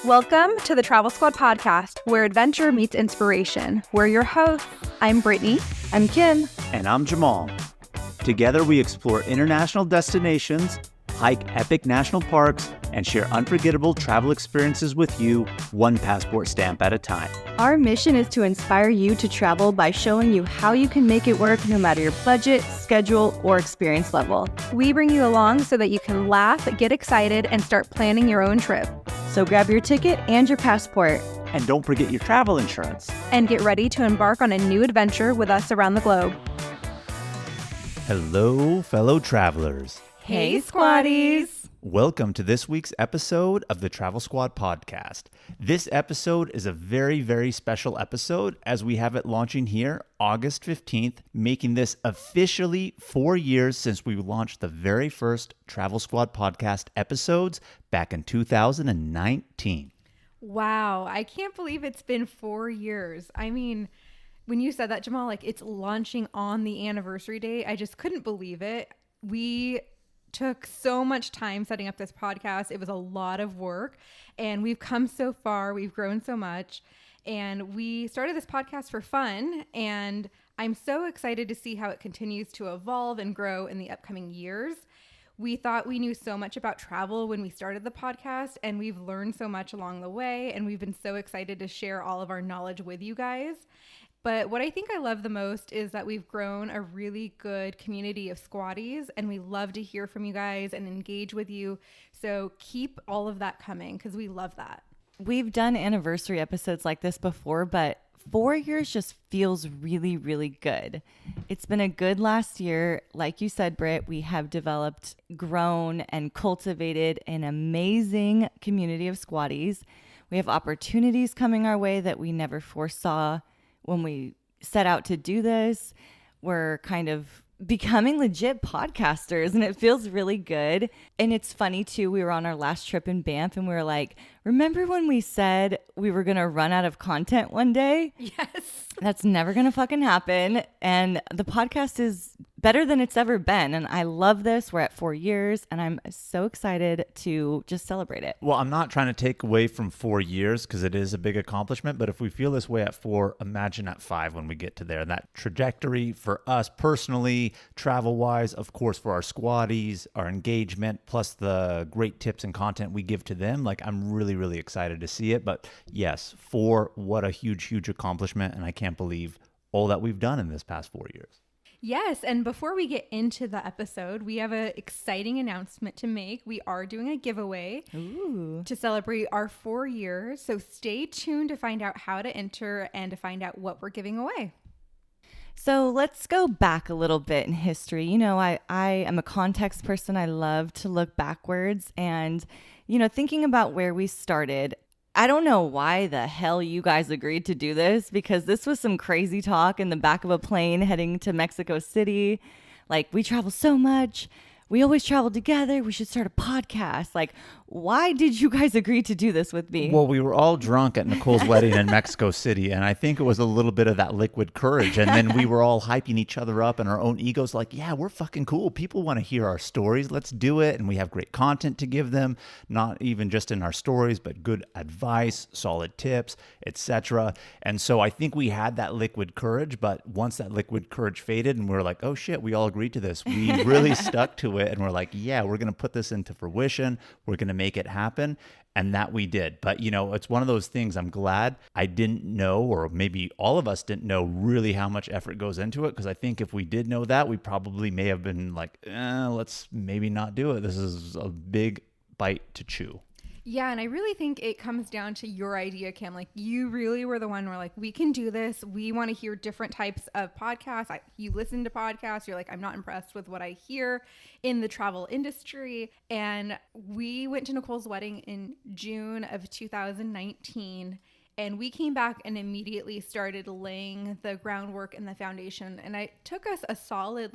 Welcome to the Travel Squad podcast, where adventure meets inspiration. We're your hosts. I'm Brittany. I'm Kim. And I'm Jamal. Together we explore international destinations, hike epic national parks, and share unforgettable travel experiences with you, one passport stamp at a time. Our mission is to inspire you to travel by showing you how you can make it work no matter your budget, schedule, or experience level. We bring you along so that you can laugh, get excited, and start planning your own trip. So grab your ticket and your passport. And don't forget your travel insurance. And get ready to embark on a new adventure with us around the globe. Hello, fellow travelers. Hey, squaddies. Welcome to this week's episode of the Travel Squad podcast. This episode is a very, very special episode as we have it launching here August 15th, making this officially 4 years since we launched the very first Travel Squad podcast episodes back in 2019. Wow, I can't believe it's been 4 years. I mean, when you said that, Jamal, like it's launching on the anniversary date, I just couldn't believe it. We took so much time setting up this podcast. It was a lot of work and we've come so far. We've grown so much and we started this podcast for fun. And I'm so excited to see how it continues to evolve and grow in the upcoming years. We thought we knew so much about travel when we started the podcast and we've learned so much along the way. And we've been so excited to share all of our knowledge with you guys. But what I think I love the most is that we've grown a really good community of squaddies and we love to hear from you guys and engage with you. So keep all of that coming because we love that. We've done anniversary episodes like this before, but 4 years just feels really, really good. It's been a good last year. Like you said, Britt, we have developed, grown, and cultivated an amazing community of squaddies. We have opportunities coming our way that we never foresaw. When we set out to do this, we're kind of becoming legit podcasters and it feels really good. And it's funny too, we were on our last trip in Banff and we were like, remember when we said we were going to run out of content one day? Yes. That's never going to fucking happen. And the podcast is better than it's ever been. And I love this. We're at 4 years and I'm so excited to just celebrate it. Well, I'm not trying to take away from 4 years because it is a big accomplishment, but if we feel this way at 4, imagine at 5 when we get to there. And that trajectory for us personally, travel-wise, of course, for our squaddies, our engagement, plus the great tips and content we give to them, like I'm really, really excited to see it. But yes, 4, what a huge, huge accomplishment. And I can't believe all that we've done in this past 4 years. Yes, and before we get into the episode, we have an exciting announcement to make. We are doing a giveaway to celebrate our 4 years. So stay tuned to find out how to enter and to find out what we're giving away. So let's go back a little bit in history. You know, I am a context person. I love to look backwards and, you know, thinking about where we started. I don't know why the hell you guys agreed to do this because this was some crazy talk in the back of a plane heading to Mexico City. Like, we travel so much. We always travel together. We should start a podcast. Like, why did you guys agree to do this with me? Well, we were all drunk at Nicole's wedding in Mexico City, and I think it was a little bit of that liquid courage. And then we were all hyping each other up and our own egos like, yeah, we're fucking cool. People want to hear our stories. Let's do it. And we have great content to give them, not even just in our stories, but good advice, solid tips, etc. And so I think we had that liquid courage, but once that liquid courage faded and we were like, oh shit, we all agreed to this. We really stuck to it and we're like, yeah, we're going to put this into fruition. We're going to make it happen. And that we did. But, you know, it's one of those things I'm glad I didn't know, or maybe all of us didn't know really how much effort goes into it. Because I think if we did know that, we probably may have been like, let's maybe not do it. This is a big bite to chew. Yeah, and I really think it comes down to your idea, Kim. Like, you really were the one where, like, we can do this. We want to hear different types of podcasts. You listen to podcasts. You're like, I'm not impressed with what I hear in the travel industry. And we went to Nicole's wedding in June of 2019. And we came back and immediately started laying the groundwork and the foundation. And it took us a solid,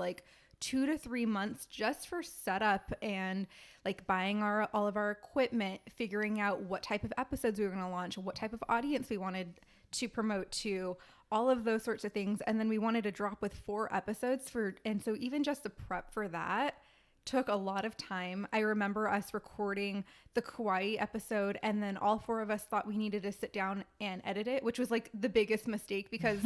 2 to 3 months just for setup and like buying all of our equipment, figuring out what type of episodes we were going to launch, what type of audience we wanted to promote to, all of those sorts of things. And then we wanted to drop with 4 episodes and so even just the prep for that took a lot of time. I remember us recording the Kauai episode, and then all four of us thought we needed to sit down and edit it, which was like the biggest mistake because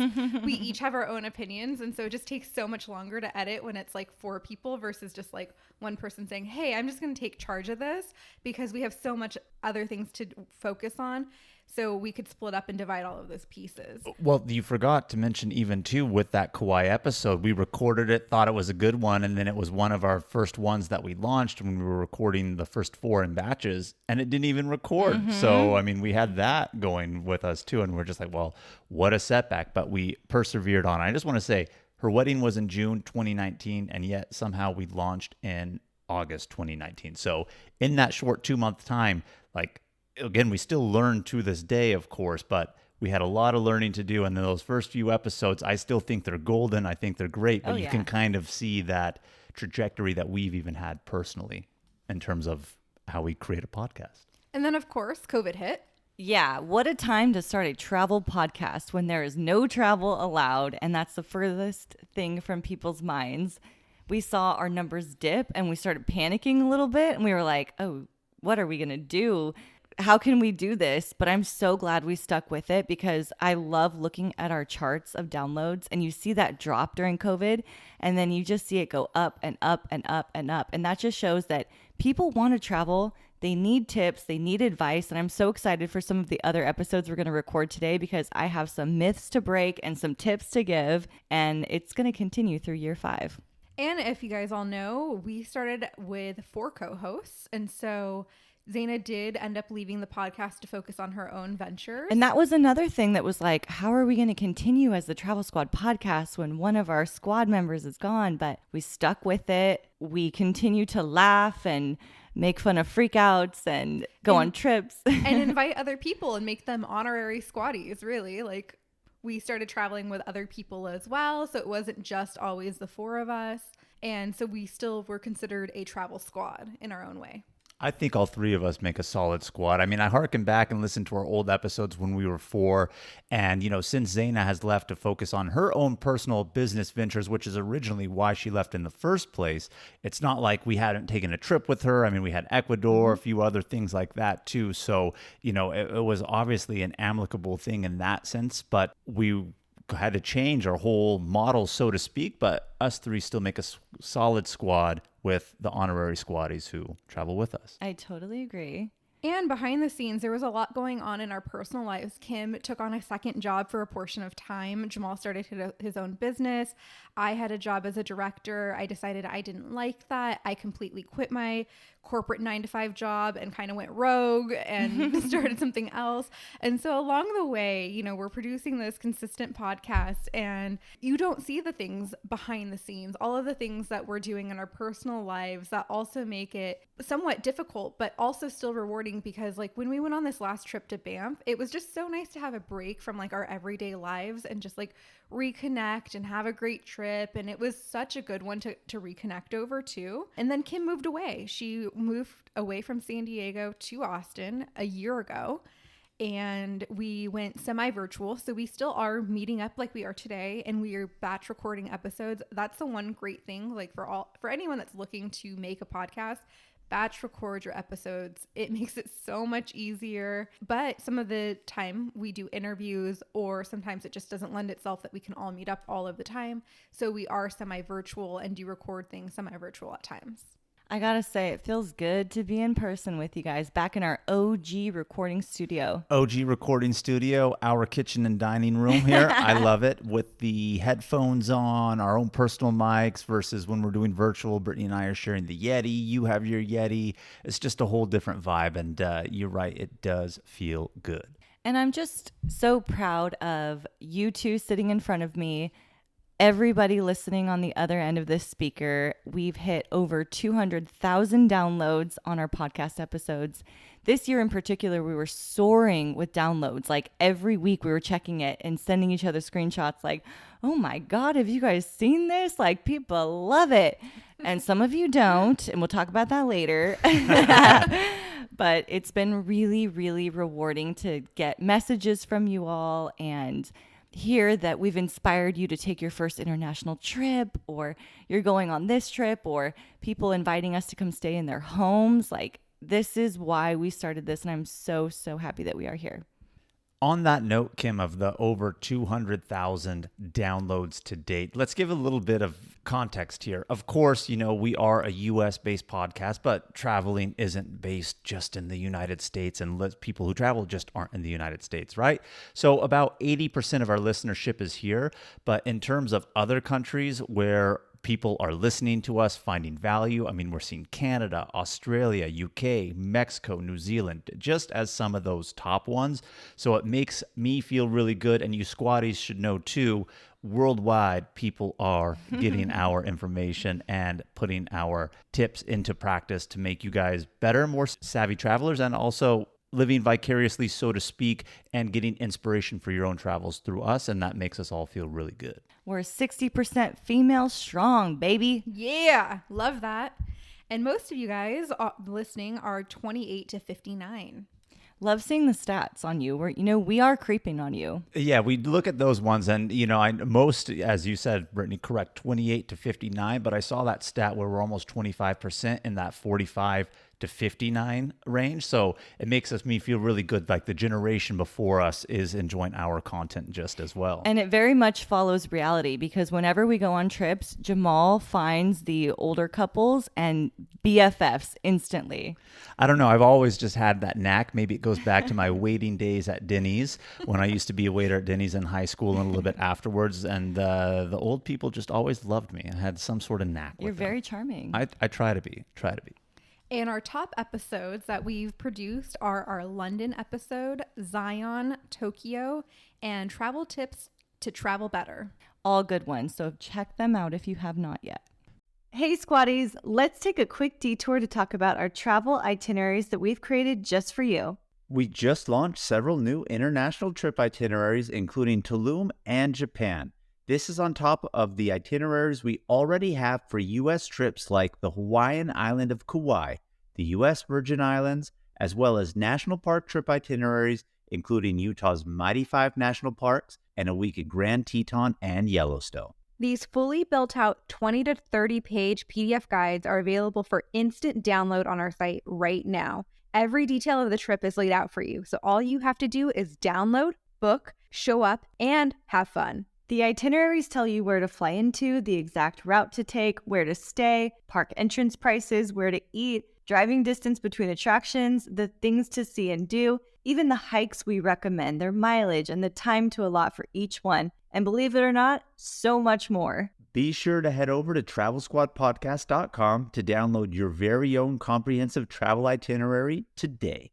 we each have our own opinions. And so it just takes so much longer to edit when it's like four people versus just like one person saying, hey, I'm just going to take charge of this, because we have so much other things to focus on. So we could split up and divide all of those pieces. Well, you forgot to mention even too with that Kauai episode, we recorded it, thought it was a good one, and then it was one of our first ones that we launched when we were recording the first 4 in batches, and it didn't even record. So, I mean, we had that going with us too, and we're just like, well, what a setback, but we persevered on. I just want to say her wedding was in June 2019, and yet somehow we launched in August 2019. So in that short 2-month time, like, again, we still learn to this day, of course, but we had a lot of learning to do. And in those first few episodes, I still think they're golden. I think they're great, but you can kind of see that trajectory that we've even had personally in terms of how we create a podcast. And then, of course, COVID hit. Yeah, what a time to start a travel podcast when there is no travel allowed, and that's the furthest thing from people's minds. We saw our numbers dip and we started panicking a little bit, and we were like, oh, what are we going to do? How can we do this? But I'm so glad we stuck with it, because I love looking at our charts of downloads, and you see that drop during COVID, and then you just see it go up and up and up and up. And that just shows that people want to travel. They need tips. They need advice. And I'm so excited for some of the other episodes we're going to record today, because I have some myths to break and some tips to give, and it's going to continue through year 5. And if you guys all know, we started with 4 co-hosts. And so Zaina did end up leaving the podcast to focus on her own ventures. And that was another thing that was like, how are we going to continue as the Travel Squad podcast when one of our squad members is gone? But we stuck with it. We continue to laugh and make fun of freakouts and go on trips. And invite other people and make them honorary squaddies, really. Like, we started traveling with other people as well. So it wasn't just always the 4 of us. And so we still were considered a travel squad in our own way. I think all 3 of us make a solid squad. I mean, I harken back and listen to our old episodes when we were 4. And, you know, since Zaina has left to focus on her own personal business ventures, which is originally why she left in the first place, it's not like we hadn't taken a trip with her. I mean, we had Ecuador, a few other things like that too. So, you know, it was obviously an amicable thing in that sense, but we had to change our whole model, so to speak. But us 3 still make a solid squad with the honorary squaddies who travel with us. I totally agree. And behind the scenes, there was a lot going on in our personal lives. Kim took on a second job for a portion of time. Jamal started his own business. I had a job as a director. I decided I didn't like that. I completely quit my corporate 9-to-5 job and kind of went rogue and started something else. And so along the way, you know, we're producing this consistent podcast, and you don't see the things behind the scenes, all of the things that we're doing in our personal lives that also make it somewhat difficult, but also still rewarding, because like when we went on this last trip to Banff, it was just so nice to have a break from like our everyday lives and just like reconnect and have a great trip. And it was such a good one to reconnect over too. And then Kim moved away. She moved away from San Diego to Austin a year ago, and we went semi-virtual. So we still are meeting up like we are today, and we are batch recording episodes. That's the one great thing, like for anyone that's looking to make a podcast, batch record your episodes. It makes it so much easier. But some of the time we do interviews, or sometimes it just doesn't lend itself that we can all meet up all of the time. So we are semi-virtual and do record things semi-virtual at times. I gotta say, it feels good to be in person with you guys back in our OG recording studio. OG recording studio, our kitchen and dining room here. I love it, with the headphones on, our own personal mics versus when we're doing virtual. Brittany and I are sharing the Yeti. You have your Yeti. It's just a whole different vibe. And you're right, it does feel good. And I'm just so proud of you two sitting in front of me. Everybody listening on the other end of this speaker. We've hit over 200,000 downloads on our podcast episodes. This year in particular, we were soaring with downloads. Like every week we were checking it and sending each other screenshots like, oh my God, have you guys seen this? Like, people love it. And some of you don't, and we'll talk about that later. But it's been really, really rewarding to get messages from you all and hear that we've inspired you to take your first international trip, or you're going on this trip, or people inviting us to come stay in their homes. Like, this is why we started this, and I'm so, so happy that we are here. On that note, Kim, of the over 200,000 downloads to date, let's give a little bit of context here. Of course, we are a US-based podcast, but traveling isn't based just in the United States, and people who travel just aren't in the United States, right? So about 80% of our listenership is here, but in terms of other countries where people are listening to us, finding value. I mean, we're seeing Canada, Australia, UK, Mexico, New Zealand, just as some of those top ones. So it makes me feel really good. And you squatties should know too, worldwide, people are getting our information and putting our tips into practice to make you guys better, more savvy travelers, and also living vicariously, so to speak, and getting inspiration for your own travels through us. And that makes us all feel really good. We're 60% female strong, baby. Yeah, love that. And most of you guys listening are 28 to 59. Love seeing the stats on you. We are creeping on you. Yeah, we look at those ones, and most, as you said, Brittany, correct, 28 to 59. But I saw that stat where we're almost 25% in that 45 to 59 range. So it makes me feel really good. Like the generation before us is enjoying our content just as well. And it very much follows reality, because whenever we go on trips, Jamal finds the older couples and BFFs instantly. I don't know. I've always just had that knack. Maybe it goes back to my waiting days at Denny's when I used to be a waiter at Denny's in high school and a little bit afterwards. And the old people just always loved me. I had some sort of knack. You're very charming. I try to be. And our top episodes that we've produced are our London episode, Zion, Tokyo, and travel tips to travel better. All good ones, so check them out if you have not yet. Hey squatties, let's take a quick detour to talk about our travel itineraries that we've created just for you. We just launched several new international trip itineraries, including Tulum and Japan. This is on top of the itineraries we already have for U.S. trips like the Hawaiian island of Kauai, the U.S. Virgin Islands, as well as national park trip itineraries, including Utah's Mighty Five National Parks and a week at Grand Teton and Yellowstone. These fully built out 20 to 30 page PDF guides are available for instant download on our site right now. Every detail of the trip is laid out for you, so all you have to do is download, book, show up, and have fun. The itineraries tell you where to fly into, the exact route to take, where to stay, park entrance prices, where to eat, driving distance between attractions, the things to see and do, even the hikes we recommend, their mileage, and the time to allot for each one. And believe it or not, so much more. Be sure to head over to TravelSquadPodcast.com to download your very own comprehensive travel itinerary today.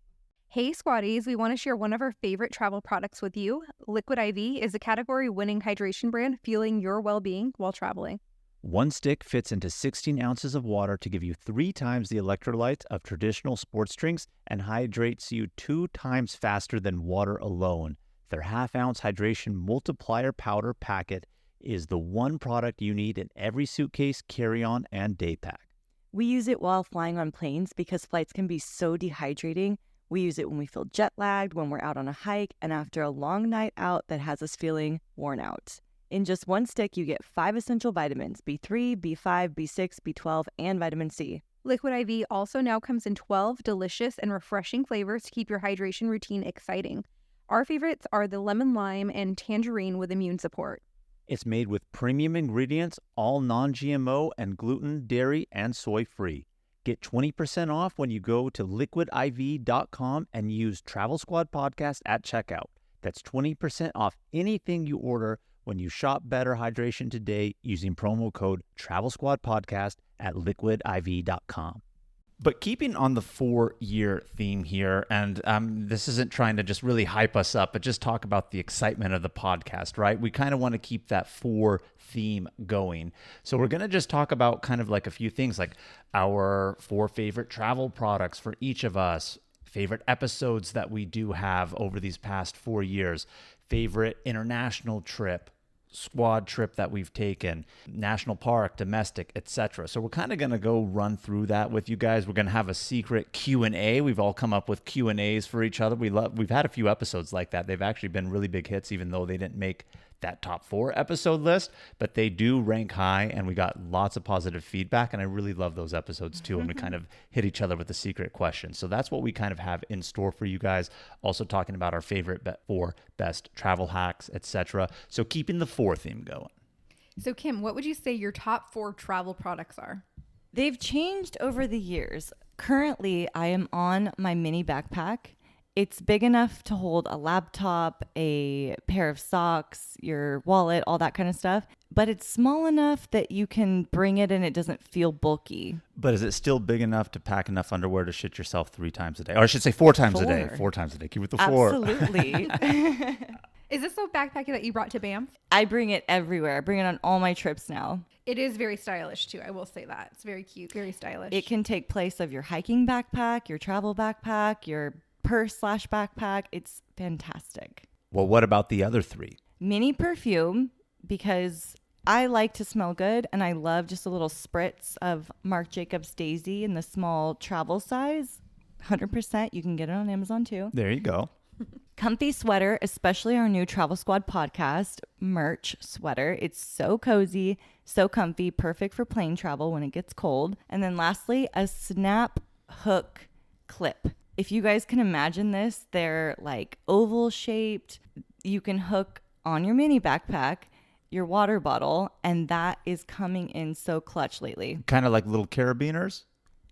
Hey squatties, we want to share one of our favorite travel products with you. Liquid IV is a category-winning hydration brand fueling your well-being while traveling. One stick fits into 16 ounces of water to give you 3 times the electrolytes of traditional sports drinks and hydrates you 2 times faster than water alone. Their half-ounce hydration multiplier powder packet is the one product you need in every suitcase, carry-on, and day pack. We use it while flying on planes because flights can be so dehydrating. We use it when we feel jet lagged, when we're out on a hike, and after a long night out that has us feeling worn out. In just one stick, you get 5 essential vitamins, B3, B5, B6, B12, and vitamin C. Liquid IV also now comes in 12 delicious and refreshing flavors to keep your hydration routine exciting. Our favorites are the lemon lime and tangerine with immune support. It's made with premium ingredients, all non-GMO and gluten, dairy, and soy-free. Get 20% off when you go to liquidiv.com and use Travel Squad Podcast at checkout. That's 20% off anything you order when you shop Better Hydration today using promo code Travel Squad Podcast at liquidiv.com. But keeping on the 4-year theme here, and this isn't trying to just really hype us up, but just talk about the excitement of the podcast, right? We kind of want to keep that 4 theme going. So we're going to just talk about kind of like a few things, like our 4 favorite travel products for each of us, favorite episodes that we do have over these past 4 years, favorite international trip, squad trip that we've taken, national park, domestic, etc. So we're kind of going to go run through that with you guys. We're going to have a secret Q&A. We've all come up with Q&As for each other. We've had a few episodes like that. They've actually been really big hits, even though they didn't make that top 4 episode list, but they do rank high, and we got lots of positive feedback, and I really love those episodes too, and we kind of hit each other with the secret question. So that's what we kind of have in store for you guys. Also talking about our favorite 4 best travel hacks, etc. So keeping the 4 theme going. So Kim, what would you say your top 4 travel products are? They've changed over the years. Currently, I am on my mini backpack. It's big enough to hold a laptop, a pair of socks, your wallet, all that kind of stuff. But it's small enough that you can bring it and it doesn't feel bulky. But is it still big enough to pack enough underwear to shit yourself 3 times a day? Or I should say 4 times a day. 4. 4 times a day. Keep with the 4. Absolutely. Is this a backpack that you brought to Banff? I bring it everywhere. I bring it on all my trips now. It is very stylish too. I will say that. It's very cute, very stylish. It can take place of your hiking backpack, your travel backpack, your purse/backpack. It's fantastic. Well, what about the other 3? Mini perfume, because I like to smell good and I love just a little spritz of Marc Jacobs Daisy in the small travel size. 100%. You can get it on Amazon too. There you go. Comfy sweater, especially our new Travel Squad podcast merch sweater. It's so cozy, so comfy, perfect for plane travel when it gets cold. And then lastly, a snap hook clip. If you guys can imagine this, they're like oval shaped. You can hook on your mini backpack, your water bottle, and that is coming in so clutch lately. Kind of like little carabiners.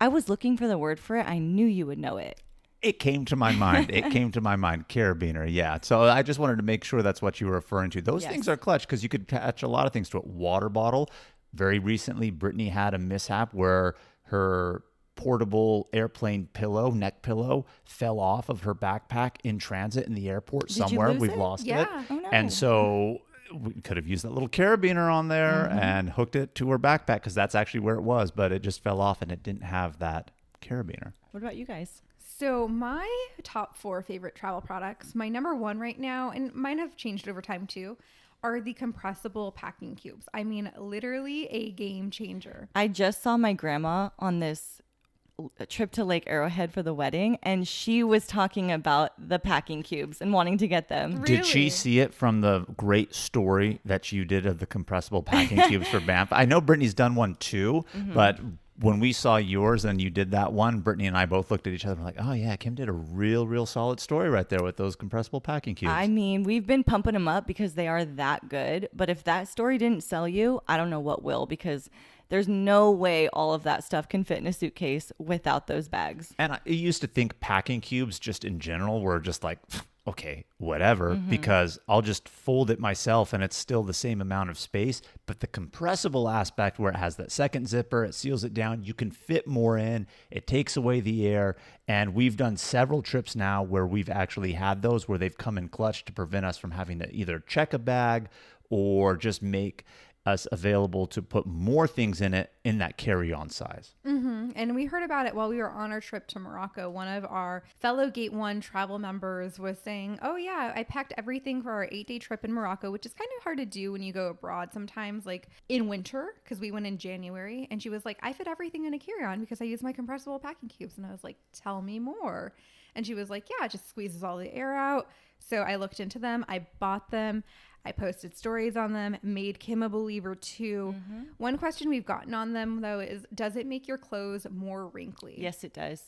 I was looking for the word for it. I knew you would know it. It came to my mind. Carabiner. Yeah. So I just wanted to make sure that's what you were referring to. Those Yes. things are clutch because you could attach a lot of things to it. Water bottle. Very recently, Brittany had a mishap where her portable airplane pillow, neck pillow, fell off of her backpack in transit in the airport Did you somewhere. lose We've it? lost it. Yeah. Oh no. And so we could have used that little carabiner on there and hooked it to her backpack because that's actually where it was, but it just fell off and it didn't have that carabiner. What about you guys? So my top 4 favorite travel products, my number 1 right now, and mine have changed over time too, are the compressible packing cubes. I mean, literally a game changer. I just saw my grandma on this trip to Lake Arrowhead for the wedding, and she was talking about the packing cubes and wanting to get them. Did she Really? see it from the great story that you did of the compressible packing cubes for Banff? I know Brittany's done one too, but when we saw yours and you did that one, Brittany and I both looked at each other and were like, oh yeah, Kim did a real solid story right there with those compressible packing cubes. I mean, we've been pumping them up because they are that good. But if that story didn't sell you, I don't know what will, because there's no way all of that stuff can fit in a suitcase without those bags. And I used to think packing cubes just in general were just like, okay, whatever, because I'll just fold it myself and it's still the same amount of space. But the compressible aspect where it has that second zipper, it seals it down, you can fit more in, it takes away the air. And we've done several trips now where we've actually had those where they've come in clutch to prevent us from having to either check a bag or just make us available to put more things in it in that carry-on size. And we heard about it while we were on our trip to Morocco. One of our fellow Gate One travel members was saying, oh yeah, I packed everything for our 8-day trip in Morocco, which is kind of hard to do when you go abroad sometimes, like in winter, because we went in January. And she was like, I fit everything in a carry-on because I use my compressible packing cubes. And I was like, tell me more. And she was like, yeah, it just squeezes all the air out. So I looked into them. I bought them. I posted stories on them, made Kim a believer too. One question we've gotten on them though is, does it make your clothes more wrinkly? Yes, it does.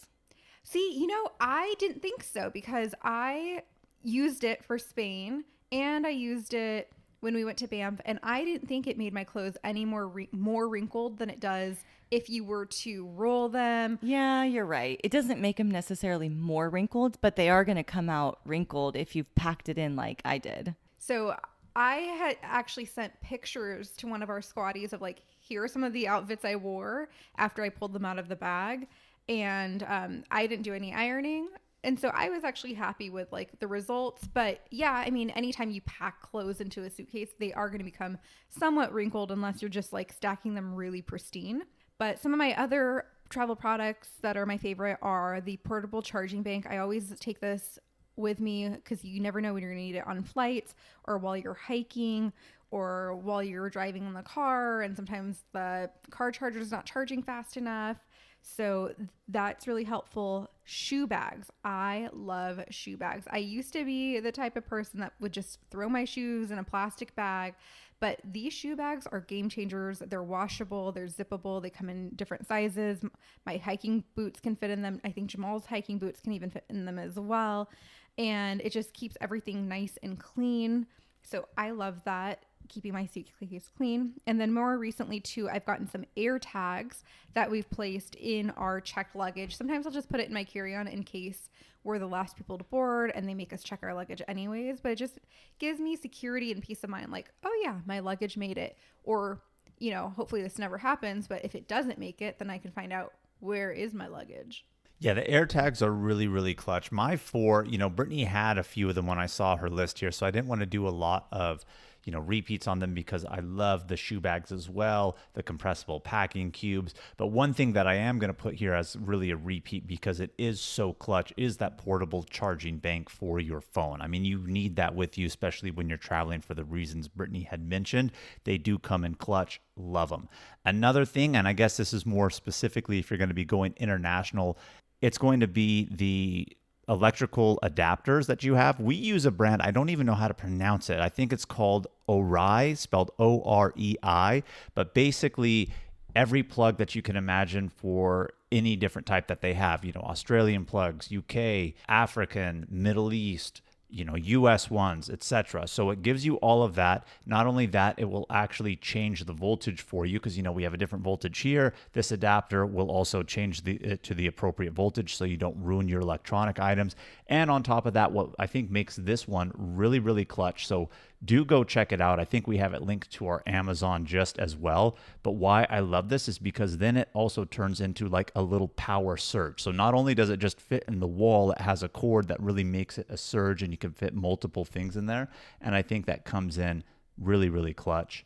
See, I didn't think so because I used it for Spain and I used it when we went to Banff, and I didn't think it made my clothes any more wrinkled than it does if you were to roll them. Yeah, you're right. It doesn't make them necessarily more wrinkled, but they are going to come out wrinkled if you've packed it in like I did. So I had actually sent pictures to one of our squatties of like, here are some of the outfits I wore after I pulled them out of the bag. And I didn't do any ironing. And so I was actually happy with like the results. But yeah, I mean, anytime you pack clothes into a suitcase, they are going to become somewhat wrinkled unless you're just like stacking them really pristine. But some of my other travel products that are my favorite are the portable charging bank. I always take this with me because you never know when you're going to need it on flights or while you're hiking or while you're driving in the car, and sometimes the car charger is not charging fast enough. So that's really helpful. Shoe bags. I love shoe bags. I used to be the type of person that would just throw my shoes in a plastic bag, but these shoe bags are game changers. They're washable, they're zippable, they come in different sizes. My hiking boots can fit in them. I think Jamal's hiking boots can even fit in them as well. And it just keeps everything nice and clean. So I love that, keeping my suitcase clean. And then more recently too, I've gotten some air tags that we've placed in our checked luggage. Sometimes I'll just put it in my carry-on in case we're the last people to board and they make us check our luggage anyways, but it just gives me security and peace of mind. Like, oh yeah, my luggage made it. Or, you know, hopefully this never happens, but if it doesn't make it, then I can find out where is my luggage. Yeah, the air tags are really, really clutch. My 4, you know, Brittany had a few of them when I saw her list here, so I didn't want to do a lot of, you know, repeats on them because I love the shoe bags as well, the compressible packing cubes. But one thing that I am going to put here as really a repeat because it is so clutch is that portable charging bank for your phone. I mean, you need that with you, especially when you're traveling for the reasons Brittany had mentioned. They do come in clutch. Love them. Another thing, and I guess this is more specifically if you're going to be going international, it's going to be the electrical adapters that you have. We use a brand, I don't even know how to pronounce it. I think it's called Orei, spelled O-R-E-I. But basically, every plug that you can imagine for any different type that they have, you know, Australian plugs, UK, African, Middle East, you know, US ones, etc. So it gives you all of that. Not only that, it will actually change the voltage for you because, you know, we have a different voltage here. This adapter will also change it to the appropriate voltage so you don't ruin your electronic items. And on top of that, what I think makes this one really, really clutch. So do go check it out. I think we have it linked to our Amazon just as well. But why I love this is because then it also turns into like a little power surge. So not only does it just fit in the wall, it has a cord that really makes it a surge and you can fit multiple things in there. And I think that comes in really, really clutch.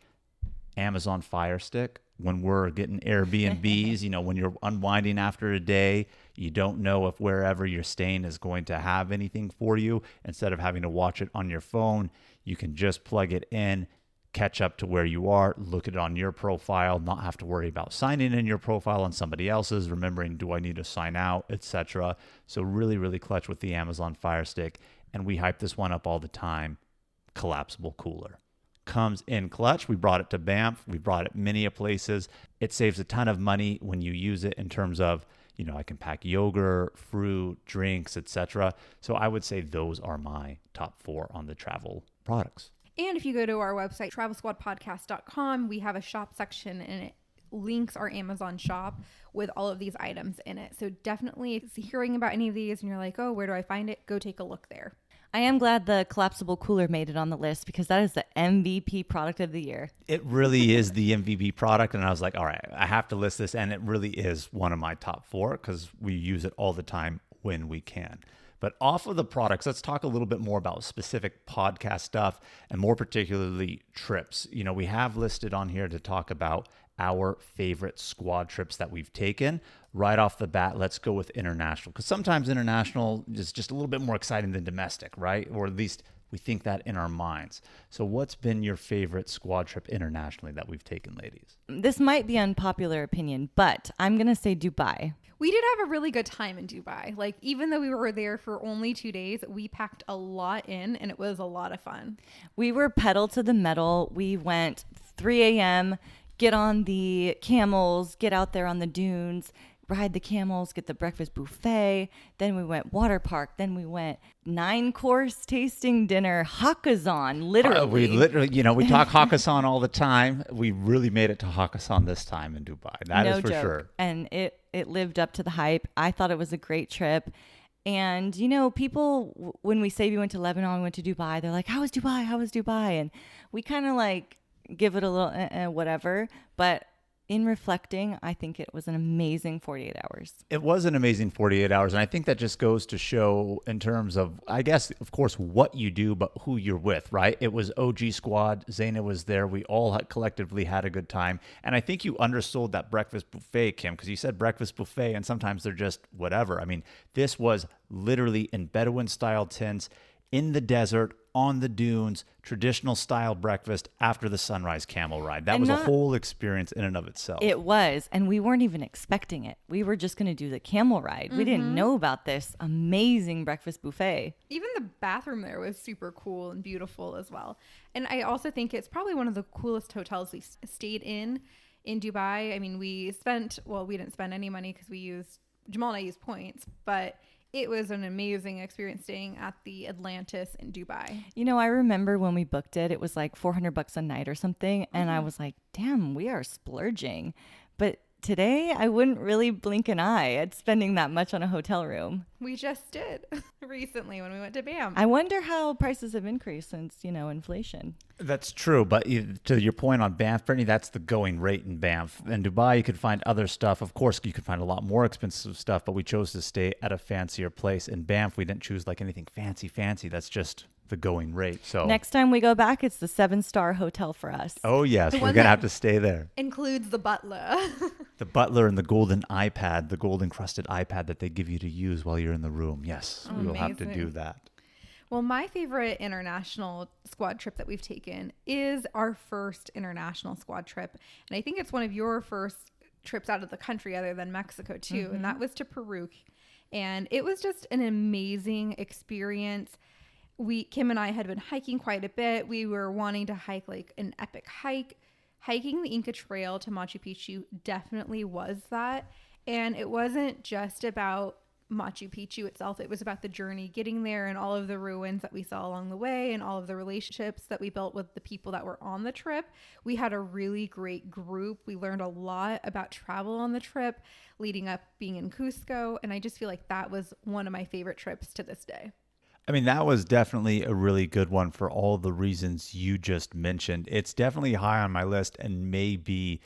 Amazon Fire Stick. When we're getting Airbnbs, you know, when you're unwinding after a day, you don't know if wherever you're staying is going to have anything for you. Instead of having to watch it on your phone, you can just plug it in, catch up to where you are, look at it on your profile, not have to worry about signing in your profile on somebody else's, remembering, do I need to sign out, etc. So really, really clutch with the Amazon Fire Stick. And we hype this one up all the time. Collapsible cooler. Comes in clutch. We brought it to Banff. We brought it many places. It saves a ton of money when you use it in terms of, you know, I can pack yogurt, fruit, drinks, etc. So I would say those are my top 4 on the travel products. And if you go to our website, travelsquadpodcast.com, we have a shop section and it links our Amazon shop with all of these items in it. So definitely if you're hearing about any of these and you're like, oh, where do I find it? Go take a look there. I am glad the collapsible cooler made it on the list because that is the MVP product of the year. It really is the MVP product. And I was like, all right, I have to list this. And it really is one of my top 4 because we use it all the time when we can. But off of the products, let's talk a little bit more about specific podcast stuff and more particularly trips. You know, we have listed on here to talk about our favorite squad trips that we've taken. Right off the bat, let's go with international because sometimes international is just a little bit more exciting than domestic, right? Or at least we think that in our minds. So what's been your favorite squad trip internationally that we've taken, ladies? This might be unpopular opinion, but I'm going to say Dubai. We did have a really good time in Dubai. Like, even though we were there for only 2 days, we packed a lot in and it was a lot of fun. We were pedal to the metal. We went 3 a.m., get on the camels, get out there on the dunes, ride the camels, get the breakfast buffet. Then we went water park. Then we went 9-course tasting dinner, Hakkasan, literally. We literally, you know, we talk Hakkasan all the time. We really made it to Hakkasan this time in Dubai. That is for sure. And it lived up to the hype. I thought it was a great trip. And, you know, people, when we say we went to Lebanon, we went to Dubai, they're like, how was Dubai? How was Dubai? And we kind of like give it a little whatever. But in reflecting, I think it was an amazing 48 hours. It was an amazing 48 hours. And I think that just goes to show in terms of, I guess, of course, what you do, but who you're with, right? It was OG squad. Zaina was there. We all collectively had a good time. And I think you undersold that breakfast buffet, Kim, because you said breakfast buffet and sometimes they're just whatever. I mean, this was literally in Bedouin style tents in the desert on the dunes, traditional style breakfast after the sunrise camel ride. That And was a not- whole experience in and of itself. It was, and we weren't even expecting it. We were just going to do the camel ride. We didn't know about this amazing breakfast buffet. Even the bathroom there was super cool and beautiful as well. And I also think it's probably one of the coolest hotels we stayed in Dubai. I mean, we didn't spend any money because Jamal and I used points, but it was an amazing experience staying at the Atlantis in Dubai. You know, I remember when we booked it, it was like $400 a night or something. And I was like, damn, we are splurging. But today, I wouldn't really blink an eye at spending that much on a hotel room. We just did recently when we went to BAM. I wonder how prices have increased since, inflation. That's true, but to your point on Banff, Brittany, that's the going rate in Banff. In Dubai, you could find other stuff. Of course, you could find a lot more expensive stuff, but we chose to stay at a fancier place. In Banff, we didn't choose like anything fancy. That's just the going rate. So Next time we go back, it's the 7-star hotel for us. oh yes, The we're one gonna that- have to stay there. Includes the butler. The butler and the golden iPad, the gold encrusted iPad that they give you to use while you're in the room. Yes, we will have to do Amazing. that. Well, my favorite international squad trip that we've taken is our first international squad trip. And I think it's one of your first trips out of the country other than Mexico too. And that was to Peru. And it was just an amazing experience. Kim and I had been hiking quite a bit. We were wanting to hike like an epic hike. Hiking the Inca Trail to Machu Picchu definitely was that. And it wasn't just about Machu Picchu itself. It was about the journey getting there and all of the ruins that we saw along the way and all of the relationships that we built with the people that were on the trip. We had a really great group. We learned a lot about travel on the trip leading up being in Cusco. And I just feel like that was one of my favorite trips to this day. I mean, that was definitely a really good one for all the reasons you just mentioned. It's definitely high on my list and maybe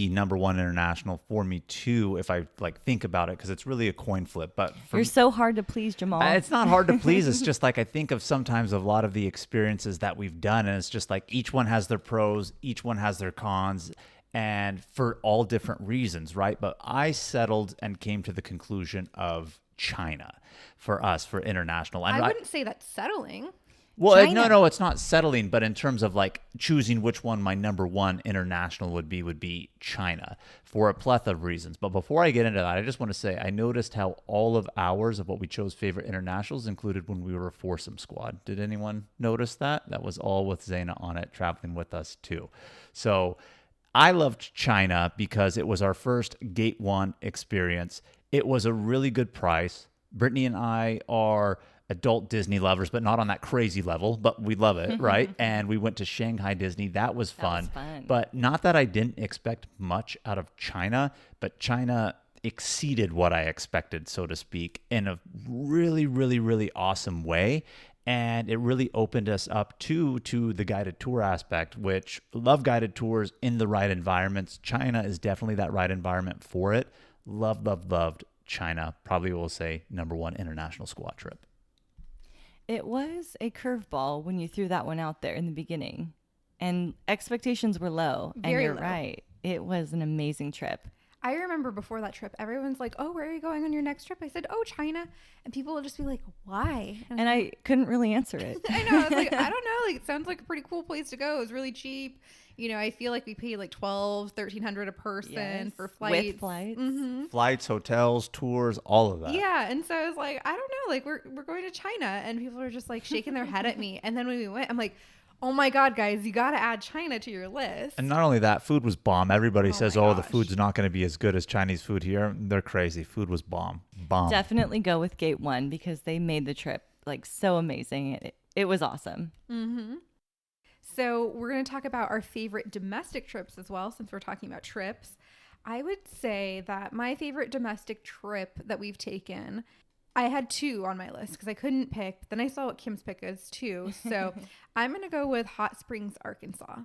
number one international for me too, if I like think about it, because it's really a coin flip. But for You're so hard to please, Jamal. It's not hard to please. It's just like I think of sometimes of a lot of the experiences that we've done, and it's just like each one has their pros, each one has their cons, and for all different reasons, right? But I settled and came to the conclusion of China for us for international. And I wouldn't say that's settling. well, China. no, it's not settling, but in terms of like choosing which one my number one international would be China for a plethora of reasons. But before I get into that, I just want to say I noticed how all of ours of what we chose favorite internationals included when we were a foursome squad. Did anyone notice that? That was all with Zaina on it, traveling with us too. So I loved China because it was our first Gate 1 experience. It was a really good price. Brittany and I are adult Disney lovers, but not on that crazy level, but we love it, right? And we went to Shanghai Disney. That was fun. But not that I didn't expect much out of China, but China exceeded what I expected, so to speak, in a really, really, really awesome way. And it really opened us up to the guided tour aspect, which love guided tours in the right environments. China is definitely that right environment for it. Loved China. Probably will say number one international squad trip. It was a curveball when you threw that one out there in the beginning, and expectations were low. And Very you're low. right. It was an amazing trip. I remember before that trip, everyone's like, "Oh, where are you going on your next trip?" I said, "Oh, China," and people will just be like, "Why?" And I couldn't really answer it. I know. I was like, I don't know. Like, it sounds like a pretty cool place to go. It was really cheap. You know, I feel like we paid like $1,300 a person Yes, for flights. with flights. Mhm. Flights, hotels, tours, all of that. Yeah, and so I was like, I don't know. Like, we're going to China, and people are just like shaking their head at me. And then when we went, I'm like, oh my God, guys, you got to add China to your list. And not only that, food was bomb. Everybody says, my oh, the gosh. food's not going to be as good as Chinese food here. They're crazy. Food was bomb. Definitely go with Gate 1 because they made the trip like so amazing. It was awesome. So we're going to talk about our favorite domestic trips as well, since we're talking about trips. I would say that my favorite domestic trip that we've taken, I had two on my list because I couldn't pick. But then I saw what Kim's pick is too. So I'm going to go with Hot Springs, Arkansas.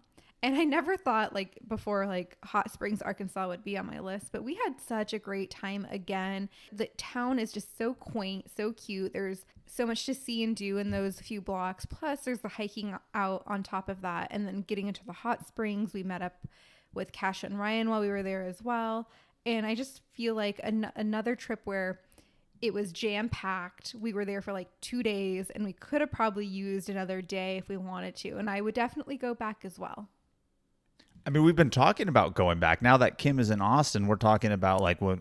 And I never thought like before, like Hot Springs, Arkansas would be on my list, but we had such a great time again. The town is just so quaint, so cute. There's so much to see and do in those few blocks. Plus there's the hiking out on top of that. And then getting into the hot springs, we met up with Kasia and Ryan while we were there as well. And I just feel like another trip where It was jam packed. We were there for like 2 days, and we could have probably used another day if we wanted to. And I would definitely go back as well. I mean, we've been talking about going back. Now that Kim is in Austin, we're talking about like, well,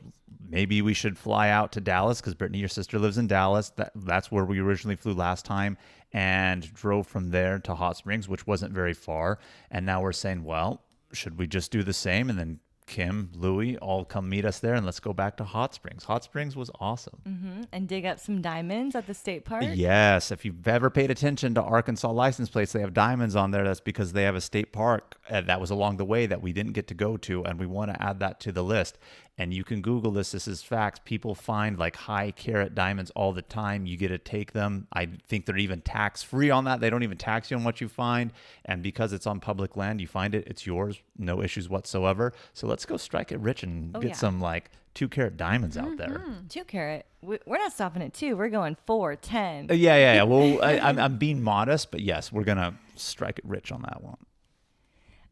maybe we should fly out to Dallas because Brittany, your sister, lives in Dallas. That's where we originally flew last time, and drove from there to Hot Springs, which wasn't very far. And now we're saying, well, should we just do the same? And then Kim, Louie, all come meet us there, and let's go back to Hot Springs. Hot Springs was awesome. And dig up some diamonds at the state park. Yes, if you've ever paid attention to Arkansas license plates, they have diamonds on there. That's because they have a state park that was along the way that we didn't get to go to, and we want to add that to the list. And you can Google this. This is facts. People find like high carat diamonds all the time. You get to take them. I think they're even tax free on that. They don't even tax you on what you find. And because it's on public land, you find it, it's yours. No issues whatsoever. So let's go strike it rich and get some like 2 carat diamonds out there. 2 carat. We're not stopping at 2. We're going 4, 10. Yeah. Well, I'm being modest, but yes, we're going to strike it rich on that one.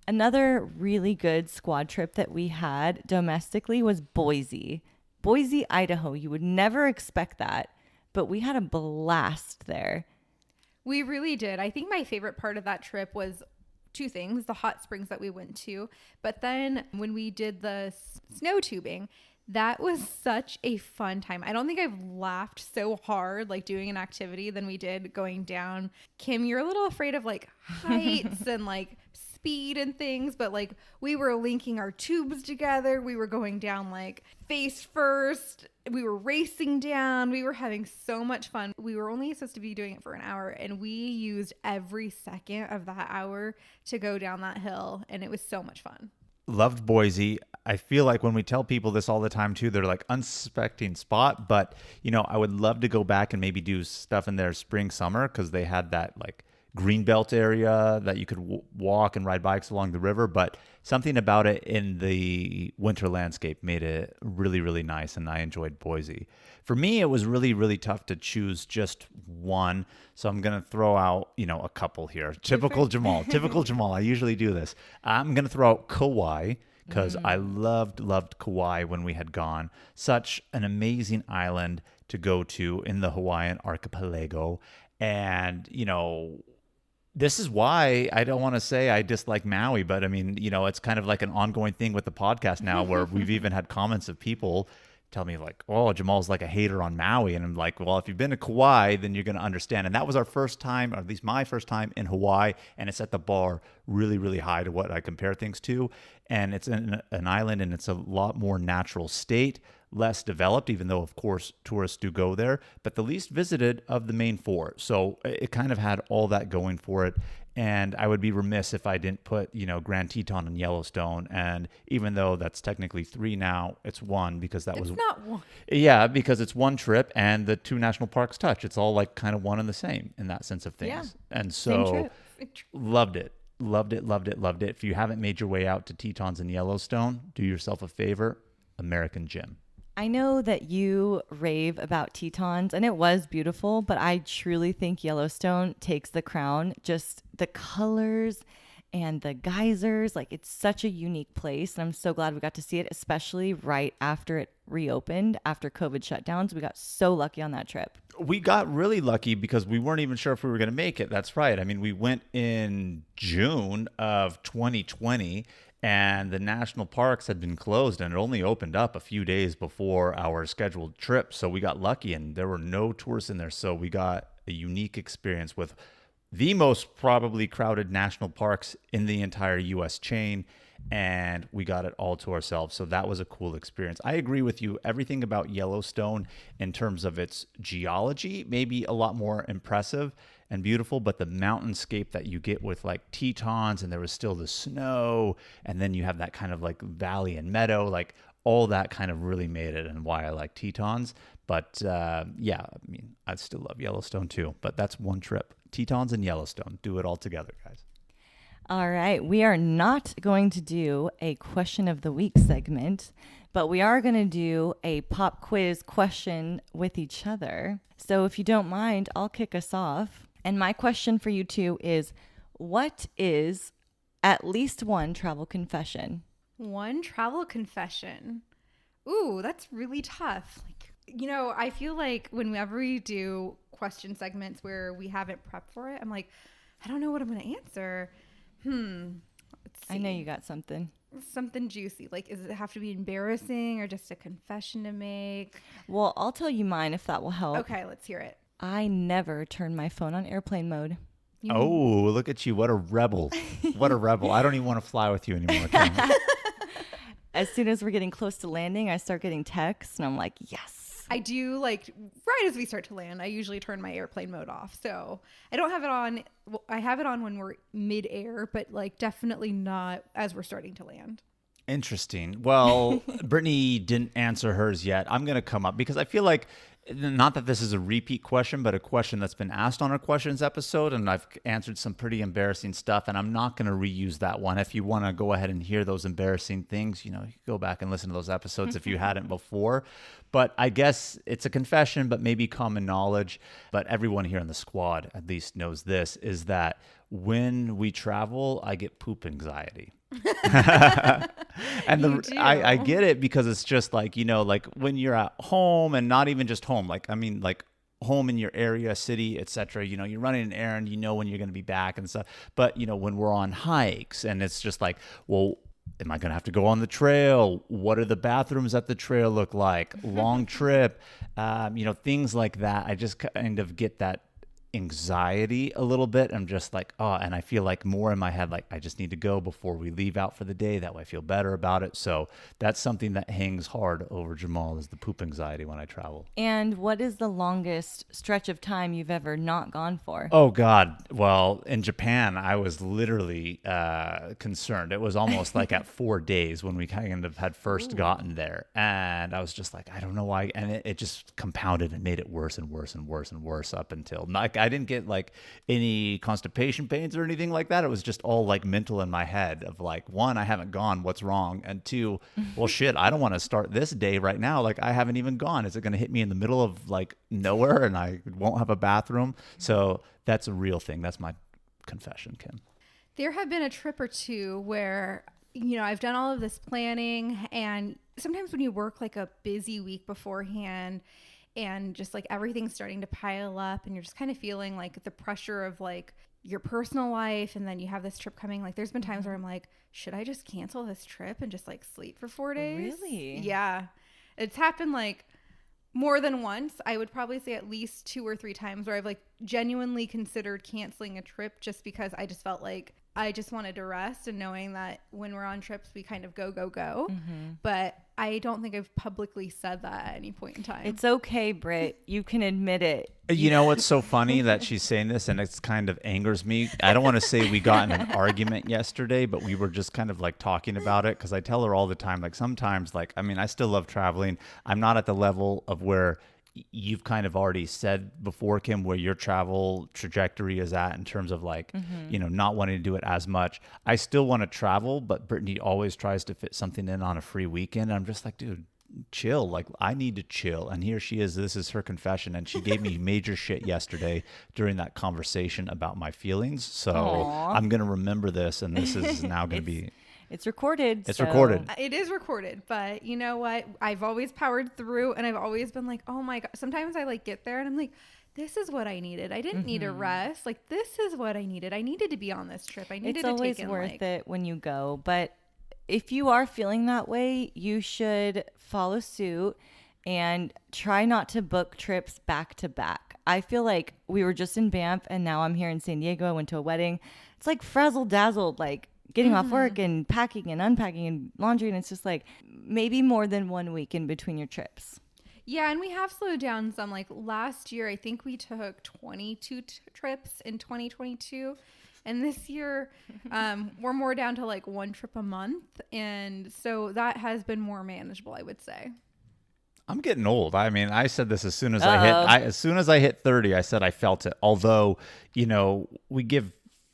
Another really good squad trip that we had domestically was Boise. Boise, Idaho. You would never expect that, but we had a blast there. We really did. I think my favorite part of that trip was 2 things: the hot springs that we went to, but then when we did the snow tubing, that was such a fun time. I don't think I've laughed so hard like doing an activity than we did going down. Kim, you're a little afraid of like heights and like speed and things, but like we were linking our tubes together. We were going down like face first. We were racing down. We were having so much fun. We were only supposed to be doing it for an hour, and we used every second of that hour to go down that hill, and it was so much fun. Loved Boise. I feel like when we tell people this all the time too, they're like unsuspecting spot, but you know, I would love to go back and maybe do stuff in their spring, summer, because they had that like greenbelt area that you could walk and ride bikes along the river, but something about it in the winter landscape made it really, really nice, and I enjoyed Boise. For me, it was really, really tough to choose just one, so I'm going to throw out, a couple here. Typical Jamal. I usually do this. I'm going to throw out Kauai, because I loved Kauai when we had gone. Such an amazing island to go to in the Hawaiian archipelago, and, this is why I don't want to say I dislike Maui, but I mean, it's kind of like an ongoing thing with the podcast now where we've even had comments of people tell me like, oh, Jamal's like a hater on Maui. And I'm like, well, if you've been to Kauai, then you're going to understand. And that was our first time, or at least my first time in Hawaii. And it's at the bar really, really high to what I compare things to. And it's an island, and it's a lot more natural state, less developed, even though, of course, tourists do go there, but the least visited of the main 4. So it kind of had all that going for it. And I would be remiss if I didn't put, Grand Teton and Yellowstone. And even though that's technically 3 now, it's 1 because that was not 1. Yeah, because it's 1 trip and the 2 national parks touch. It's all like kind of one and the same in that sense of things. Yeah. And so loved it. If you haven't made your way out to Tetons and Yellowstone, do yourself a favor, American Gym. I know that you rave about Tetons, and it was beautiful, but I truly think Yellowstone takes the crown. Just the colors and the geysers, like it's such a unique place, and I'm so glad we got to see it, especially right after it reopened after COVID shutdowns. We got so lucky on that trip. We got really lucky because we weren't even sure if we were going to make it. That's right. I mean, we went in June of 2020, and the national parks had been closed, and it only opened up a few days before our scheduled trip. So we got lucky, and there were no tourists in there. So we got a unique experience with the most probably crowded national parks in the entire U.S. chain, and we got it all to ourselves. So that was a cool experience. I agree with you. Everything about Yellowstone in terms of its geology may be a lot more impressive and beautiful, but the mountainscape that you get with like Tetons, and there was still the snow, and then you have that kind of like valley and meadow, like all that kind of really made it, and why I like Tetons. But yeah, I mean, I still love Yellowstone too, but that's 1 trip. Tetons and Yellowstone. Do it all together, guys. All right. We are not going to do a question of the week segment, but we are going to do a pop quiz question with each other. So if you don't mind, I'll kick us off. And my question for you two is, what is at least 1 travel confession? 1 travel confession. Ooh, that's really tough. Like, I feel like whenever we do question segments where we haven't prepped for it, I'm like, I don't know what I'm going to answer. Let's see. I know you got something. Something juicy. Like, does it have to be embarrassing or just a confession to make? Well, I'll tell you mine if that will help. Okay, let's hear it. I never turn my phone on airplane mode. Oh, look at you. What a rebel. What a rebel. I don't even want to fly with you anymore, Kim. As soon as we're getting close to landing, I start getting texts, and I'm like, yes. I do, like, right as we start to land, I usually turn my airplane mode off. So I don't have it on. Well, I have it on when we're mid-air, but, like, definitely not as we're starting to land. Interesting. Well, Brittany didn't answer hers yet. I'm going to come up because I feel like, not that this is a repeat question, but a question that's been asked on our questions episode, and I've answered some pretty embarrassing stuff, and I'm not going to reuse that one. If you want to go ahead and hear those embarrassing things, you can go back and listen to those episodes if you hadn't before. But I guess it's a confession, but maybe common knowledge. But everyone here in the squad at least knows this, is that when we travel, I get poop anxiety. And I get it because it's just like, like when you're at home, and not even just home, like, I mean, like home in your area, city, etc. You're running an errand, when you're going to be back and stuff. But, when we're on hikes, and it's just like, well, am I going to have to go on the trail? What are the bathrooms at the trail look like? Long trip, things like that. I just kind of get that anxiety a little bit. I'm just like, and I feel like more in my head, like I just need to go before we leave out for the day. That way I feel better about it. So that's something that hangs hard over Jamal, is the poop anxiety when I travel. And what is the longest stretch of time you've ever not gone for? Oh God. Well, in Japan, I was literally concerned. It was almost like at 4 days when we kind of had first gotten there. And I was just like, I don't know why. And it just compounded and made it worse and worse and worse and worse up until I didn't get like any constipation pains or anything like that. It was just all like mental in my head of like, one, I haven't gone, what's wrong? And two, well, shit, I don't want to start this day right now. Like I haven't even gone. Is it going to hit me in the middle of like nowhere and I won't have a bathroom? So that's a real thing. That's my confession, Kim. There have been a trip or two where, I've done all of this planning, and sometimes when you work like a busy week beforehand, and just like everything's starting to pile up, and you're just kind of feeling like the pressure of like your personal life, and then you have this trip coming. Like there's been times where I'm like, should I just cancel this trip and just like sleep for 4 days? Really? Yeah. It's happened like more than once. I would probably say at least 2 or 3 times where I've like genuinely considered canceling a trip just because I just felt like I just wanted to rest, and knowing that when we're on trips, we kind of go. But I don't think I've publicly said that at any point in time. It's okay, Britt. You can admit it. You know what's so funny that she's saying this, and it kind of angers me. I don't want to say we got in an argument yesterday, but we were just kind of like talking about it, because I tell her all the time, like sometimes, like, I mean, I still love traveling. I'm not at the level of where you've kind of already said before, Kim, where your travel trajectory is at in terms of like, not wanting to do it as much. I still want to travel, but Brittany always tries to fit something in on a free weekend. I'm just like, dude, chill. Like I need to chill. And here she is. This is her confession. And she gave me major shit yesterday during that conversation about my feelings. So Aww. I'm going to remember this. And this is now going to be... It's recorded. It's recorded. It is recorded, but you know what? I've always powered through, and I've always been like, oh my God. Sometimes I like get there and I'm like, this is what I needed. I didn't need a rest. Like, this is what I needed. I needed to be on this trip. I needed to take in. It's always worth it when you go. But if you are feeling that way, you should follow suit and try not to book trips back to back. I feel like we were just in Banff, and now I'm here in San Diego. I went to a wedding. It's like frazzled dazzled, like getting off work and packing and unpacking and laundry. And it's just like maybe more than 1 week in between your trips. Yeah, and we have slowed down some. Like last year, I think we took 22 trips in 2022. And this year, we're more down to like 1 trip a month. And so that has been more manageable, I would say. I'm getting old. I mean, I said this as soon as I hit 30, I said I felt it. Although, we give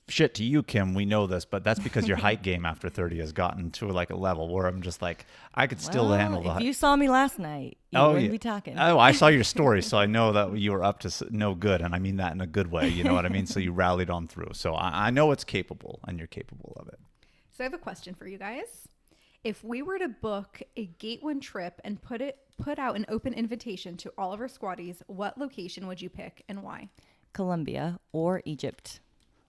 shit to you, Kim, we know this, but that's because your height game after 30 has gotten to like a level where I'm just like, I could still handle that. If you saw me last night, you wouldn't be talking. Oh, I saw your story, so I know that you were up to no good, and I mean that in a good way, you know what I mean? So you rallied on through. So I know it's capable, and you're capable of it. So I have a question for you guys. If we were to book a Gate 1 trip and put out an open invitation to all of our squatties, what location would you pick and why? Colombia or Egypt.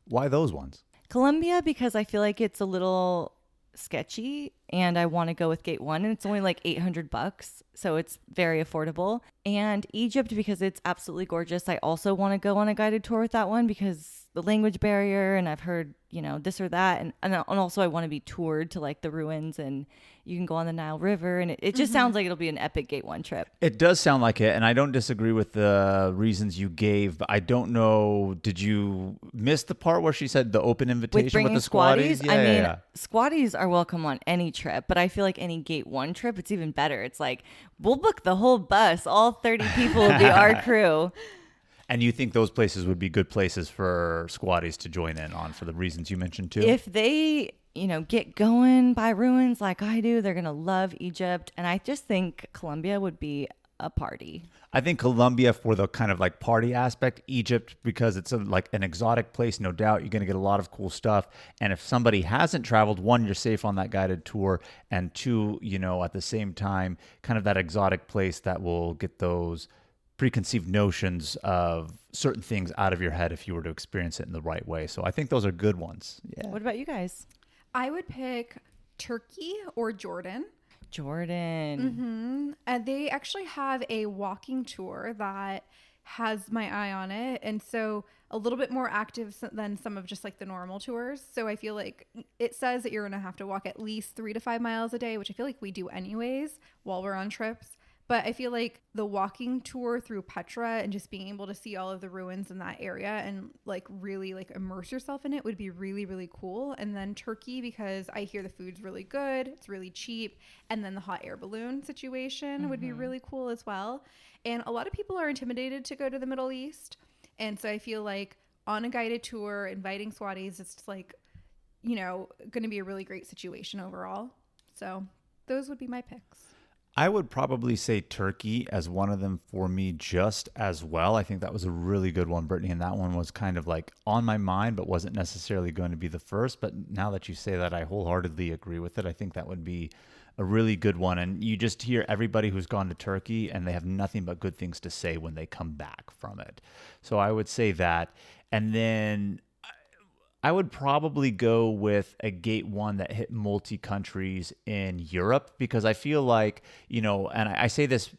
Why those ones? Colombia, because I feel like it's a little sketchy and I want to go with Gate 1 and it's only like $800, so it's very affordable. And Egypt, because it's absolutely gorgeous. I also want to go on a guided tour with that one because the language barrier, and I've heard, this or that, and also I want to be toured to like the ruins, and you can go on the Nile River, and it just sounds like it'll be an epic Gate 1 trip. It does sound like it, and I don't disagree with the reasons you gave, but I don't know, did you miss the part where she said the open invitation with bringing the squatties? Squatties are welcome on any trip, but I feel like any Gate 1 trip, it's even better. It's like, we'll book the whole bus. All 30 people will be our crew. And you think those places would be good places for squatties to join in on for the reasons you mentioned too? If they, get going by ruins like I do, they're going to love Egypt. And I just think Colombia would be a party. I think Colombia for the kind of like party aspect, Egypt because it's like an exotic place, no doubt. You're going to get a lot of cool stuff. And if somebody hasn't traveled, one, you're safe on that guided tour. And two, at the same time, kind of that exotic place that will get those preconceived notions of certain things out of your head if you were to experience it in the right way. So I think those are good ones. Yeah. What about you guys? I would pick Turkey or Jordan. Jordan. And they actually have a walking tour that has my eye on it. And so a little bit more active than some of just like the normal tours. So I feel like it says that you're going to have to walk at least 3 to 5 miles a day, which I feel like we do anyways while we're on trips. But I feel like the walking tour through Petra and just being able to see all of the ruins in that area and like really like immerse yourself in it would be really, really cool. And then Turkey, because I hear the food's really good, it's really cheap. And then the hot air balloon situation would be really cool as well. And a lot of people are intimidated to go to the Middle East. And so I feel like on a guided tour, inviting squatties, it's just like, going to be a really great situation overall. So those would be my picks. I would probably say Turkey as one of them for me just as well. I think that was a really good one, Brittany, and that one was kind of like on my mind, but wasn't necessarily going to be the first. But now that you say that, I wholeheartedly agree with it. I think that would be a really good one. And you just hear everybody who's gone to Turkey and they have nothing but good things to say when they come back from it. So I would say that. And then I would probably go with a Gate 1 that hit multi-countries in Europe because I feel like, and I say this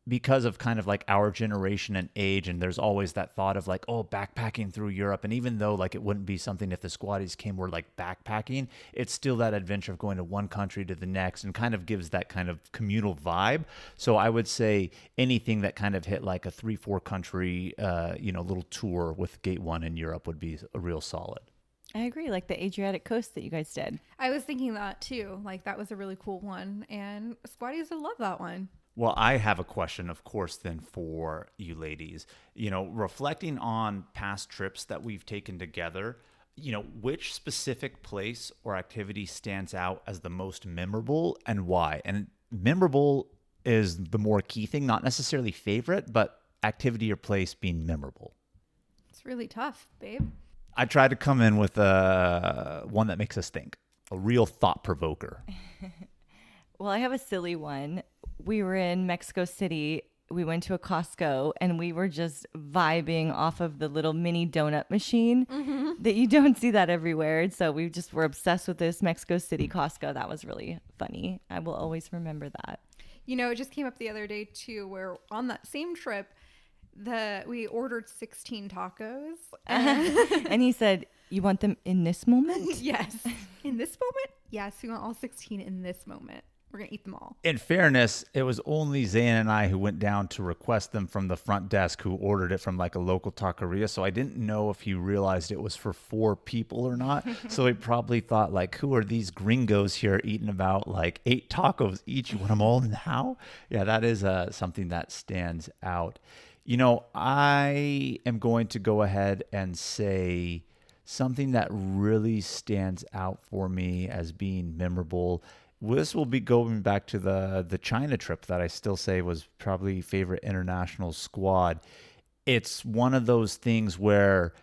because of kind of like our generation and age, and there's always that thought of like, oh, backpacking through Europe. And even though like it wouldn't be something if the squatties came were like backpacking, it's still that adventure of going to one country to the next and kind of gives that kind of communal vibe. So I would say anything that kind of hit like a 3-4 country, little tour with Gate 1 in Europe would be a real solid. I agree, like the Adriatic coast that you guys did. I was thinking that too. Like that was a really cool one. And squatties would love that one. Well, I have a question, of course, then for you ladies. Reflecting on past trips that we've taken together, which specific place or activity stands out as the most memorable and why? And memorable is the more key thing, not necessarily favorite, but activity or place being memorable. It's really tough, babe. I tried to come in with one that makes us think, a real thought provoker. Well, I have a silly one. We were in Mexico City. We went to a Costco and we were just vibing off of the little mini donut machine that you don't see that everywhere. And so we just were obsessed with this Mexico City Costco. That was really funny. I will always remember that. It just came up the other day too, where on that same trip, we ordered 16 tacos. And he said, you want them in this moment? Yes. In this moment? Yes, we want all 16 in this moment. We're going to eat them all. In fairness, it was only Zane and I who went down to request them from the front desk who ordered it from like a local taqueria. So I didn't know if he realized it was for 4 people or not. So he probably thought like, who are these gringos here eating about like 8 tacos each? You want them all now? Yeah, that is something that stands out. I am going to go ahead and say something that really stands out for me as being memorable. This will be going back to the China trip that I still say was probably favorite international squad. It's one of those things where,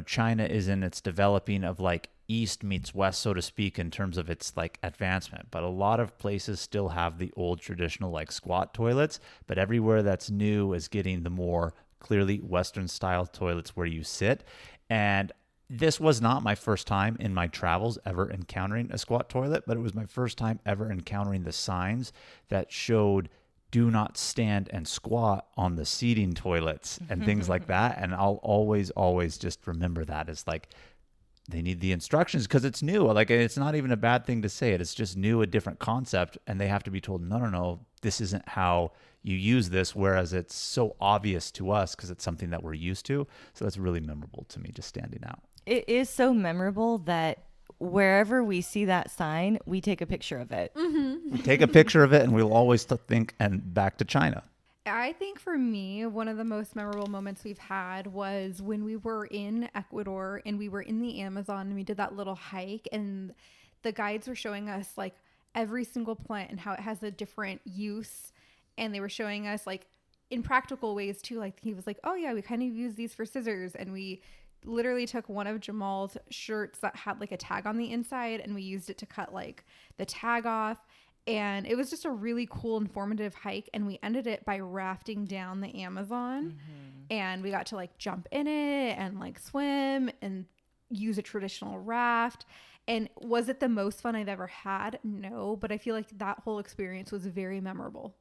China is in its developing of like east meets west, so to speak, in terms of its like advancement. But a lot of places still have the old traditional like squat toilets, but everywhere that's new is getting the more clearly Western style toilets where you sit. And this was not my first time in my travels ever encountering a squat toilet, but it was my first time ever encountering the signs that showed do not stand and squat on the seating toilets and things like that. And I'll always just remember that as like, they need the instructions because it's new. Like, it's not even a bad thing to say it. It's just new, a different concept. And they have to be told, no, this isn't how you use this. Whereas it's so obvious to us because it's something that we're used to. So that's really memorable to me, just standing out. It is so memorable that wherever we see that sign, we take a picture of it. We take a picture of it and we'll always think and back to China. I think for me, one of the most memorable moments we've had was when we were in Ecuador and we were in the Amazon and we did that little hike, and the guides were showing us like every single plant and how it has a different use. And they were showing us like in practical ways too. Like he was like, oh yeah, we kind of use these for scissors. And we literally took one of Jamal's shirts that had like a tag on the inside and we used it to cut like the tag off. And it was just a really cool, informative hike. And we ended it by rafting down the Amazon. And we got to like jump in it and like swim and use a traditional raft. And was it the most fun I've ever had? No, but I feel like that whole experience was very memorable.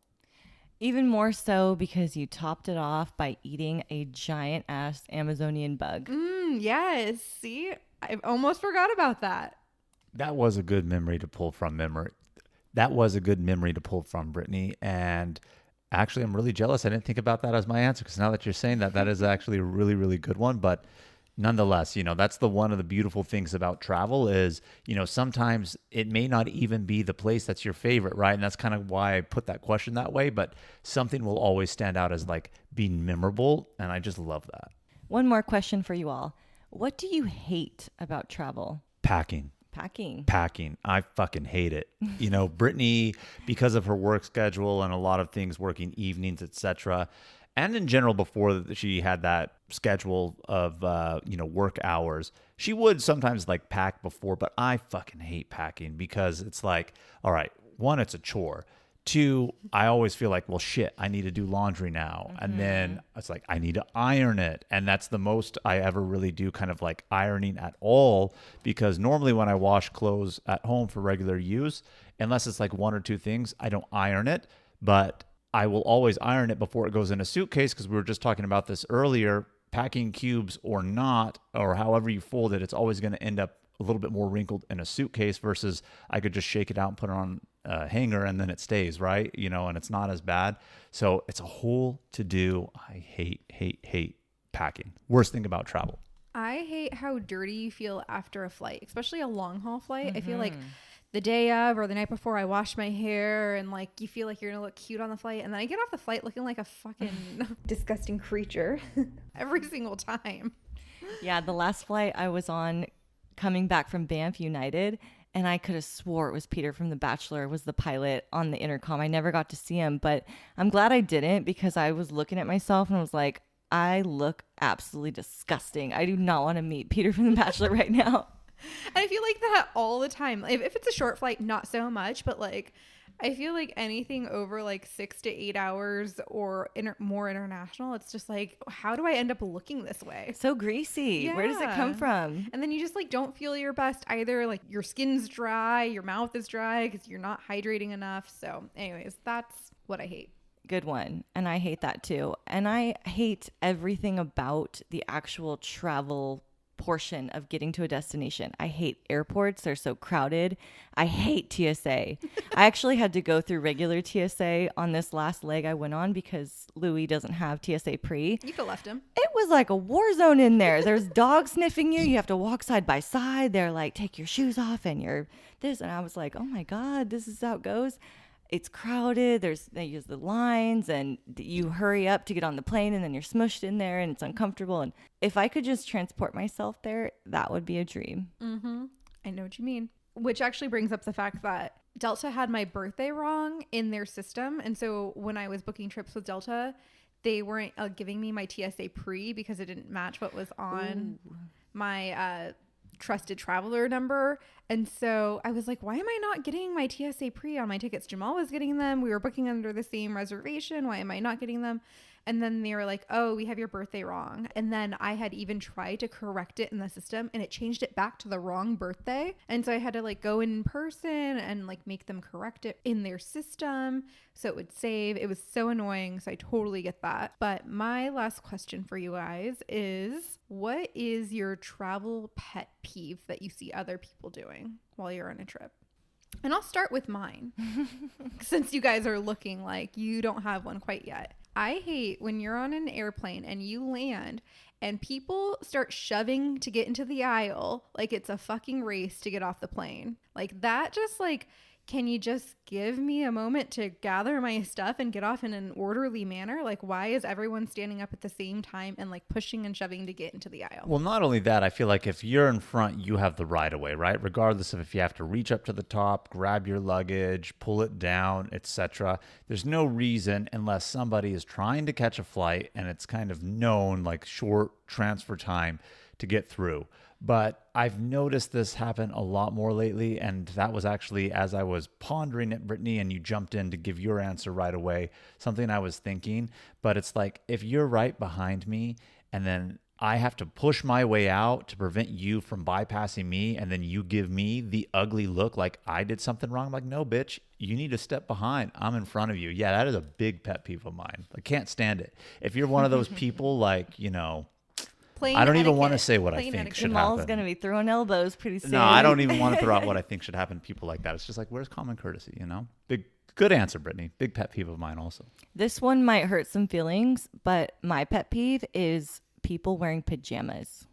Even more so because you topped it off by eating a giant ass Amazonian bug. Yes. See, I almost forgot about that. That was a good memory to pull from Brittany. And actually, I'm really jealous. I didn't think about that as my answer because now that you're saying that, that is actually a really, really good one. But nonetheless, that's one of the beautiful things about travel is, sometimes it may not even be the place that's your favorite, right? And that's kind of why I put that question that way. But something will always stand out as like being memorable. And I just love that. One more question for you all. What do you hate about travel? Packing. I fucking hate it. Brittany, because of her work schedule and a lot of things working evenings, etc., and in general before she had that schedule of work hours, she would sometimes like pack before, but I fucking hate packing because it's like, all right, one, it's a chore. Two, I always feel like, well, shit, I need to do laundry now. And then it's like, I need to iron it. And that's the most I ever really do kind of like ironing at all. Because normally when I wash clothes at home for regular use, unless it's like one or two things, I don't iron it. But I will always iron it before it goes in a suitcase because we were just talking about this earlier. Packing cubes or not, or however you fold it, it's always going to end up a little bit more wrinkled in a suitcase versus I could just shake it out and put it on a hanger and then it stays, right? And it's not as bad. So it's a whole to do. I hate packing. Worst thing about travel. I hate how dirty you feel after a flight, especially a long haul flight. I feel like the day of or the night before I wash my hair and like you feel like you're gonna look cute on the flight, and then I get off the flight looking like a fucking disgusting creature every single time. Yeah, the last flight I was on coming back from Banff United, and I could have swore it was Peter from The Bachelor was the pilot on the intercom. I never got to see him, but I'm glad I didn't because I was looking at myself and I was like, I look absolutely disgusting. I do not want to meet Peter from The Bachelor right now. I feel like that all the time. If it's a short flight, not so much, but like I feel like anything over like 6 to 8 hours or more international, it's just like, how do I end up looking this way? So greasy. Yeah. Where does it come from? And then you just like don't feel your best either. Like your skin's dry, your mouth is dry because you're not hydrating enough. So anyways, that's what I hate. Good one. And I hate that too. And I hate everything about the actual travel portion of getting to a destination. I hate airports. They're so crowded. I hate TSA. I actually had to go through regular TSA on this last leg I went on because Louis doesn't have TSA pre. You could have left him. It was like a war zone in there. There's dogs sniffing you. You have to walk side by side. They're like, take your shoes off and you're this. And I was like, oh my God, this is how it goes. It's crowded. They use the lines and you hurry up to get on the plane and then you're smushed in there and it's uncomfortable. And if I could just transport myself there, that would be a dream. Mm-hmm. I know what you mean. Which actually brings up the fact that Delta had my birthday wrong in their system. And so when I was booking trips with Delta, they weren't giving me my TSA pre because it didn't match what was on my trusted traveler number. And so I was like, why am I not getting my TSA pre on my tickets? Jamal was getting them. We were booking under the same reservation. Why am I not getting them? And then they were like, oh, we have your birthday wrong. And then I had even tried to correct it in the system and it changed it back to the wrong birthday. And so I had to like go in person and like make them correct it in their system so it would save. It was so annoying. So I totally get that. But my last question for you guys is, what is your travel pet peeve that you see other people doing while you're on a trip? And I'll start with mine since you guys are looking like you don't have one quite yet. I hate when you're on an airplane and you land and people start shoving to get into the aisle like it's a fucking race to get off the plane. Like that just like, can you just give me a moment to gather my stuff and get off in an orderly manner? Like, why is everyone standing up at the same time and like pushing and shoving to get into the aisle? Well, not only that, I feel like if you're in front, you have the right of way, right? Regardless of if you have to reach up to the top, grab your luggage, pull it down, etc. There's no reason, unless somebody is trying to catch a flight and it's kind of known, like short transfer time to get through. But I've noticed this happen a lot more lately, and that was actually as I was pondering it, Brittany, and you jumped in to give your answer right away, something I was thinking. But it's like, if you're right behind me and then I have to push my way out to prevent you from bypassing me, and then you give me the ugly look like I did something wrong, I'm like, no, bitch, you need to step behind. I'm in front of you. Yeah, that is a big pet peeve of mine. I can't stand it. If you're one of those people like, you know, Plain I don't even etiquette. want to say what I Plain think etiquette. should Jamal's happen. going to be throwing elbows pretty soon. No, I don't even want to throw out what I think should happen to people like that. It's just like, where's common courtesy, you know? Good answer, Brittany. Big pet peeve of mine also. This one might hurt some feelings, but my pet peeve is people wearing pajamas.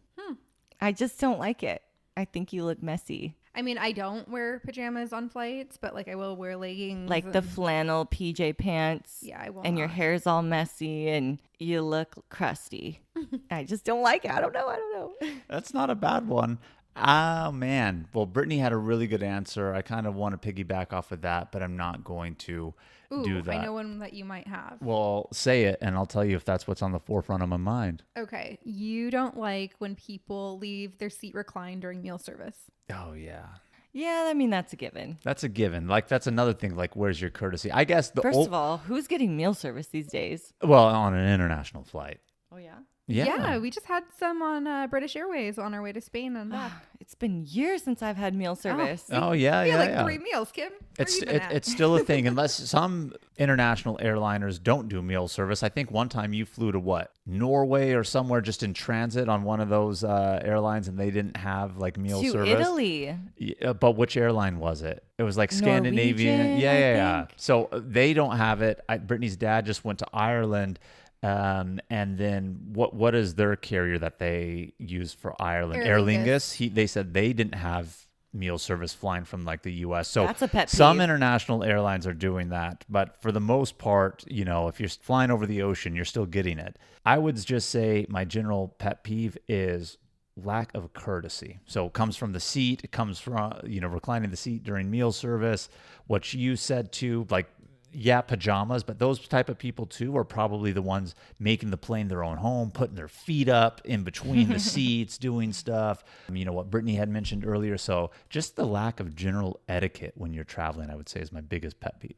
I just don't like it. I think you look messy. I mean, I don't wear pajamas on flights, but like I will wear leggings. Like the and- flannel PJ pants. Yeah, I will And your not. hair's all messy and you look crusty. I just don't like it. I don't know. That's not a bad one. Oh, man. Well, Brittany had a really good answer. I kind of want to piggyback off of that, but I'm not going to Ooh, do that. I know one that you might have. Well, say it, and I'll tell you if that's what's on the forefront of my mind. Okay. You don't like when people leave their seat reclined during meal service. Oh, yeah. Yeah, I mean, that's a given. That's a given. Like, that's another thing. Like, where's your courtesy? I guess the First of all, who's getting meal service these days? well, on an international flight. Oh, yeah? Yeah. We just had some on British Airways on our way to Spain and back. It's been years since I've had meal service. Oh, yeah, Yeah, yeah, like yeah. 3 meals, Kim. Where It's you been at? it's still a thing unless some international airliners don't do meal service. I think one time you flew to what, Norway or somewhere just in transit on one of those airlines, and they didn't have like meal to service. Italy. Yeah, but which airline was it? It was like Scandinavian. Norwegian, Yeah, I yeah, yeah. think. So they don't have it. Brittany's dad just went to Ireland. And then what is their carrier that they use for Ireland? Aer Aer Lingus. Lingus. They said they didn't have meal service flying from like the U.S. So That's a pet some peeve. international airlines are doing that, but for the most part, you know, if you're flying over the ocean, you're still getting it. I would just say my general pet peeve is lack of courtesy. So it comes from the seat. It comes from, you know, reclining the seat during meal service. What you said too, like, yeah, pajamas, but those type of people too are probably the ones making the plane their own home, putting their feet up in between the seats, doing stuff. You know, what Brittany had mentioned earlier. So just the lack of general etiquette when you're traveling, I would say, is my biggest pet peeve.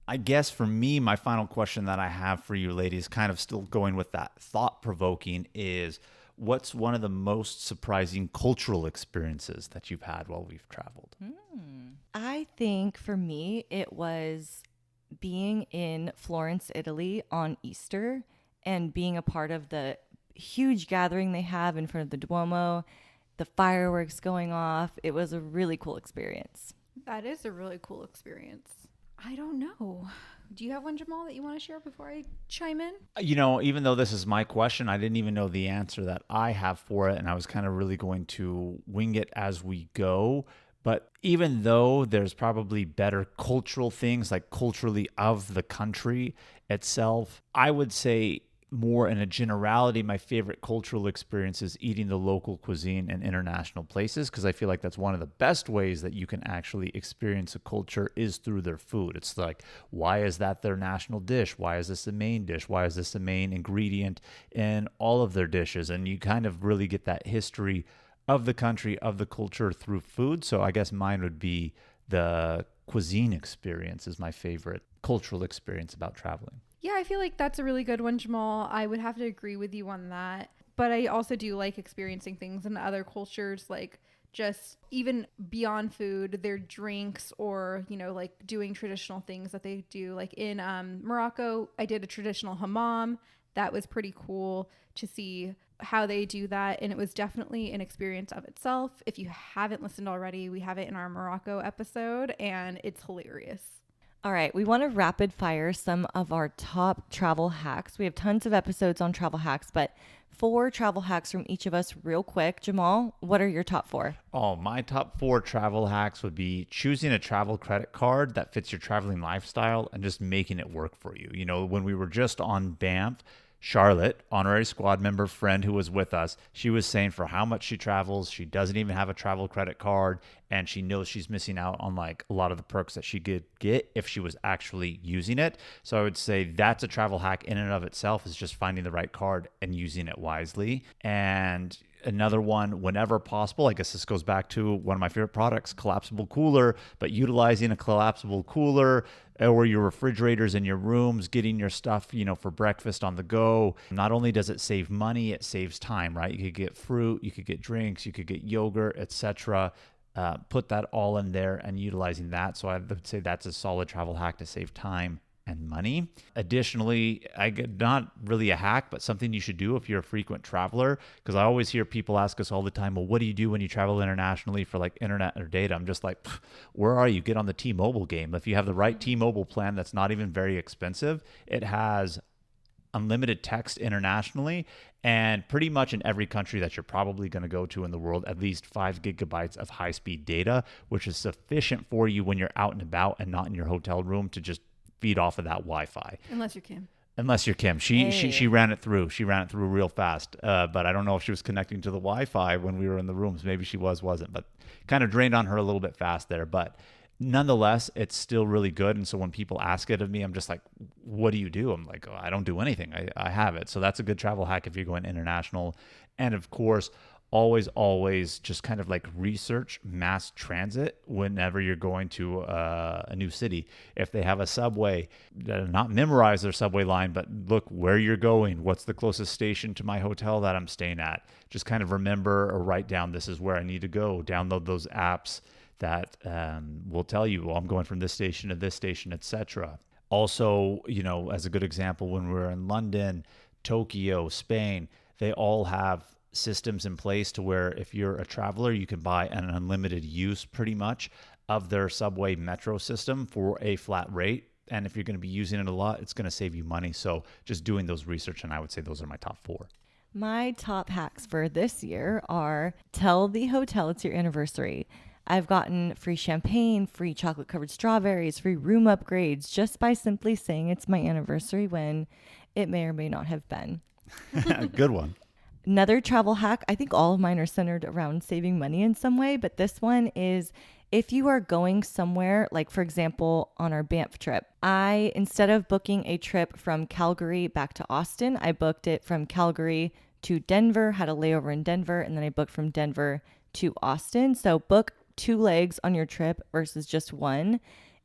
I guess for me, my final question that I have for you ladies, kind of still going with that thought-provoking, is what's one of the most surprising cultural experiences that you've had while we've traveled? I think for me, it was being in Florence, Italy on Easter and being a part of the huge gathering they have in front of the Duomo, the fireworks going off. It was a really cool experience. That is a really cool experience. I don't know. Do you have one, Jamal, that you want to share before I chime in? You know, even though this is my question, I didn't even know the answer that I have for it, and I was kind of really going to wing it as we go. But even though there's probably better cultural things, like culturally of the country itself, I would say more in a generality, my favorite cultural experience is eating the local cuisine in international places, because I feel like that's one of the best ways that you can actually experience a culture is through their food. It's like, why is that their national dish? Why is this the main dish? Why is this the main ingredient in all of their dishes? And you kind of really get that history of the country, of the culture through food. So I guess mine would be the cuisine experience is my favorite cultural experience about traveling. Yeah, I feel like that's a really good one, Jamal. I would have to agree with you on that. But I also do like experiencing things in other cultures, like just even beyond food, their drinks, or, you know, like doing traditional things that they do. Like in Morocco, I did a traditional hammam. That was pretty cool to see how they do that. And it was definitely an experience of itself. If you haven't listened already, we have it in our Morocco episode, and it's hilarious. All right, we want to rapid fire some of our top travel hacks. We have tons of episodes on travel hacks, but 4 travel hacks from each of us real quick. Jamal, what are your top 4? Oh, my top 4 travel hacks would be choosing a travel credit card that fits your traveling lifestyle and just making it work for you. You know, when we were just on Banff, Charlotte, honorary squad member friend who was with us, she was saying for how much she travels, she doesn't even have a travel credit card, and she knows she's missing out on like a lot of the perks that she could get if she was actually using it. So I would say that's a travel hack in and of itself, is just finding the right card and using it wisely. And another one, whenever possible, I guess this goes back to one of my favorite products, collapsible cooler, but utilizing a collapsible cooler or your refrigerators in your rooms, getting your stuff, you know, for breakfast on the go. Not only does it save money, it saves time, right? You could get fruit, you could get drinks, you could get yogurt, etc. Put that all in there and utilizing that. So I would say that's a solid travel hack to save time and money. Additionally, not really a hack, but something you should do if you're a frequent traveler, because I always hear people ask us all the time, well, what do you do when you travel internationally for like internet or data? I'm just like, where are you? Get on the T-Mobile game. If you have the right T-Mobile plan that's not even very expensive, it has unlimited text internationally, and pretty much in every country that you're probably going to go to in the world, at least 5 gigabytes of high-speed data, which is sufficient for you when you're out and about and not in your hotel room to just feed off of that Wi-Fi. Unless you're Kim. Unless you're Kim. She ran it through. She ran it through real fast. But I don't know if she was connecting to the Wi-Fi when we were in the rooms. Maybe she wasn't. But kind of drained on her a little bit fast there. But nonetheless, it's still really good. And so when people ask it of me, I'm just like, what do you do? I'm like, oh, I don't do anything. I have it. So that's a good travel hack if you're going international. And of course, always just kind of like research mass transit whenever you're going to a new city. If they have a subway, not memorize their subway line, but look where you're going. What's the closest station to my hotel that I'm staying at? Just kind of remember or write down, this is where I need to go. Download those apps that will tell you, well, I'm going from this station to this station, etc. Also, you know, as a good example, when we were in London, Tokyo, Spain, they all have systems in place to where if you're a traveler, you can buy an unlimited use pretty much of their subway metro system for a flat rate. And if you're going to be using it a lot, it's going to save you money. So just doing those research, and I would say those are my top 4. My top hacks for this year are tell the hotel it's your anniversary. I've gotten free champagne, free chocolate covered strawberries, free room upgrades just by simply saying it's my anniversary when it may or may not have been. Good one. Another travel hack, I think all of mine are centered around saving money in some way, but this one is if you are going somewhere, like for example, on our Banff trip, instead of booking a trip from Calgary back to Austin, I booked it from Calgary to Denver, had a layover in Denver, and then I booked from Denver to Austin. So book 2 legs on your trip versus just one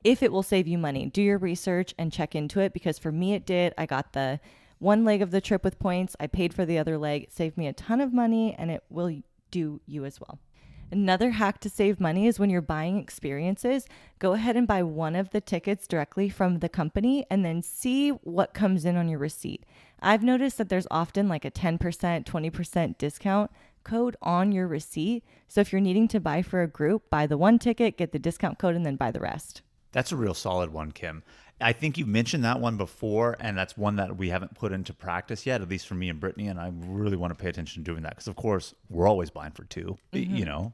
if it will save you money. Do your research and check into it, because for me it did. I got the 1 leg of the trip with points. I paid for the other leg. It saved me a ton of money, and it will do you as well. Another hack to save money is when you're buying experiences, go ahead and buy one of the tickets directly from the company and then see what comes in on your receipt. I've noticed that there's often like a 10%, 20% discount code on your receipt. So if you're needing to buy for a group, buy the 1 ticket, get the discount code, and then buy the rest. That's a real solid one, Kim. I think you mentioned that one before, and that's one that we haven't put into practice yet, at least for me and Brittany, and I really want to pay attention to doing that because, of course, we're always buying for 2, you know.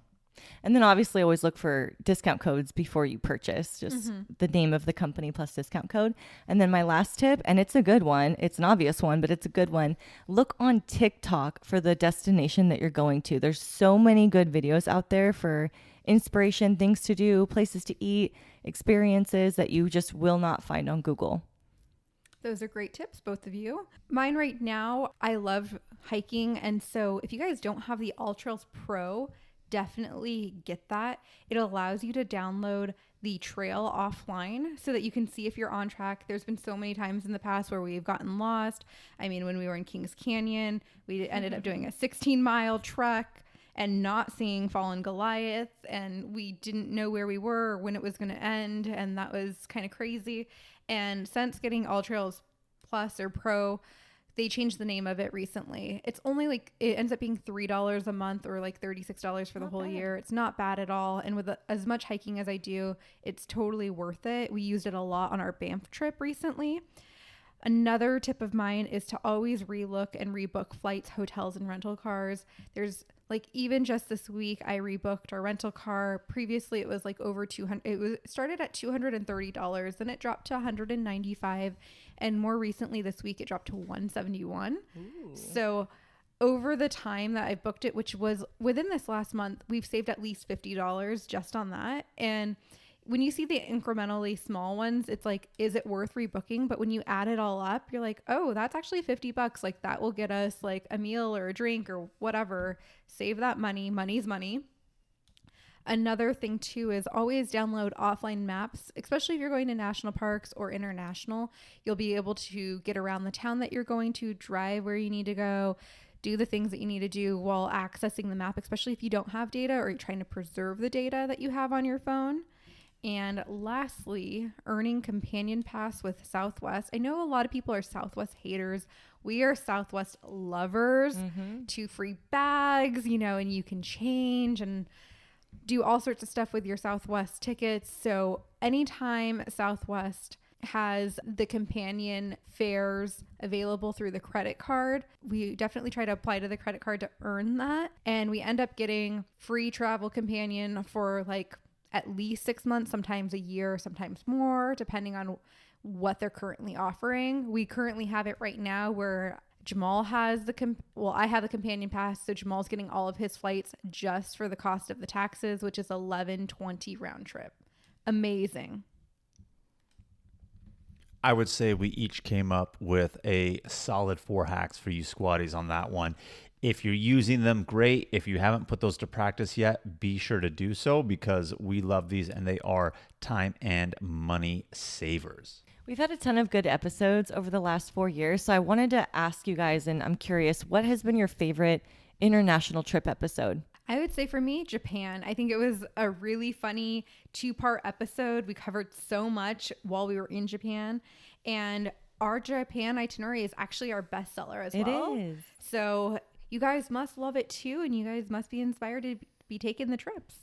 And then obviously always look for discount codes before you purchase, just the name of the company plus discount code. And then my last tip, and it's a good one, it's an obvious one, but it's a good one. Look on TikTok for the destination that you're going to. There's so many good videos out there for inspiration, things to do, places to eat, experiences that you just will not find on Google. Those are great tips, both of you. Mine right now, I love hiking. And so if you guys don't have the AllTrails Pro, definitely get that. It allows you to download the trail offline so that you can see if you're on track. There's been so many times in the past where we've gotten lost. I mean, when we were in Kings Canyon, we ended up doing a 16-mile trek and not seeing Fallen Goliath, and we didn't know where we were or when it was going to end, and that was kind of crazy. And since getting AllTrails Plus or Pro, they changed the name of it recently. It's only like, it ends up being $3 a month or like $36 for the whole year. It's not bad at all. And with as much hiking as I do, it's totally worth it. We used it a lot on our Banff trip recently. Another tip of mine is to always relook and rebook flights, hotels, and rental cars. There's like, even just this week, I rebooked our rental car. Previously, it was like over $200. It started at $230, then it dropped to $195, and more recently this week, it dropped to $171. Ooh. So over the time that I booked it, which was within this last month, we've saved at least $50 just on that. And when you see the incrementally small ones, it's like, is it worth rebooking? But when you add it all up, you're like, oh, that's actually $50. Like, that will get us like a meal or a drink or whatever. Save that money. Money's money. Another thing too is always download offline maps, especially if you're going to national parks or international. You'll be able to get around the town that you're going to, drive where you need to go, do the things that you need to do while accessing the map, especially if you don't have data or you're trying to preserve the data that you have on your phone. And lastly, earning Companion Pass with Southwest. I know a lot of people are Southwest haters. We are Southwest lovers. 2 free bags, you know, and you can change and do all sorts of stuff with your Southwest tickets. So anytime Southwest has the companion fares available through the credit card, we definitely try to apply to the credit card to earn that. And we end up getting free travel companion for like at least 6 months, sometimes a year, sometimes more, depending on what they're currently offering. We currently have it right now where Jamal has I have the companion pass, so Jamal's getting all of his flights just for the cost of the taxes, which is $11.20 round trip. Amazing. I would say we each came up with a solid 4 hacks for you squatties on that one. If you're using them, great. If you haven't put those to practice yet, be sure to do so because we love these and they are time and money savers. We've had a ton of good episodes over the last 4 years. So I wanted to ask you guys, and I'm curious, what has been your favorite international trip episode? I would say for me, Japan. I think it was a really funny 2-part episode. We covered so much while we were in Japan, and our Japan itinerary is actually our bestseller as well. It is. So you guys must love it too, and you guys must be inspired to be taking the trips.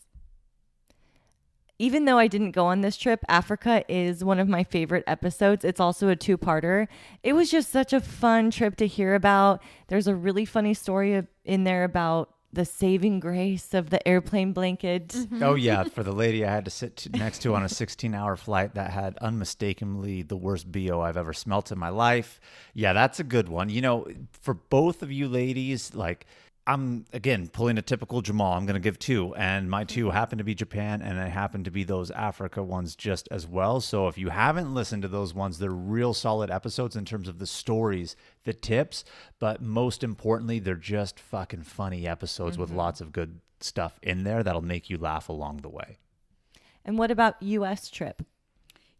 Even though I didn't go on this trip, Africa is one of my favorite episodes. It's also a 2-parter. It was just such a fun trip to hear about. There's a really funny story in there about the saving grace of the airplane blanket. Mm-hmm. Oh, yeah. For the lady I had to sit next to on a 16-hour flight that had unmistakably the worst BO I've ever smelt in my life. Yeah, that's a good one. You know, for both of you ladies, like, I'm, again, pulling a typical Jamal. I'm going to give 2, and my 2 happen to be Japan, and they happen to be those Africa ones just as well. So if you haven't listened to those ones, they're real solid episodes in terms of the stories, the tips, but most importantly, they're just fucking funny episodes with lots of good stuff in there that'll make you laugh along the way. And what about U.S. trip?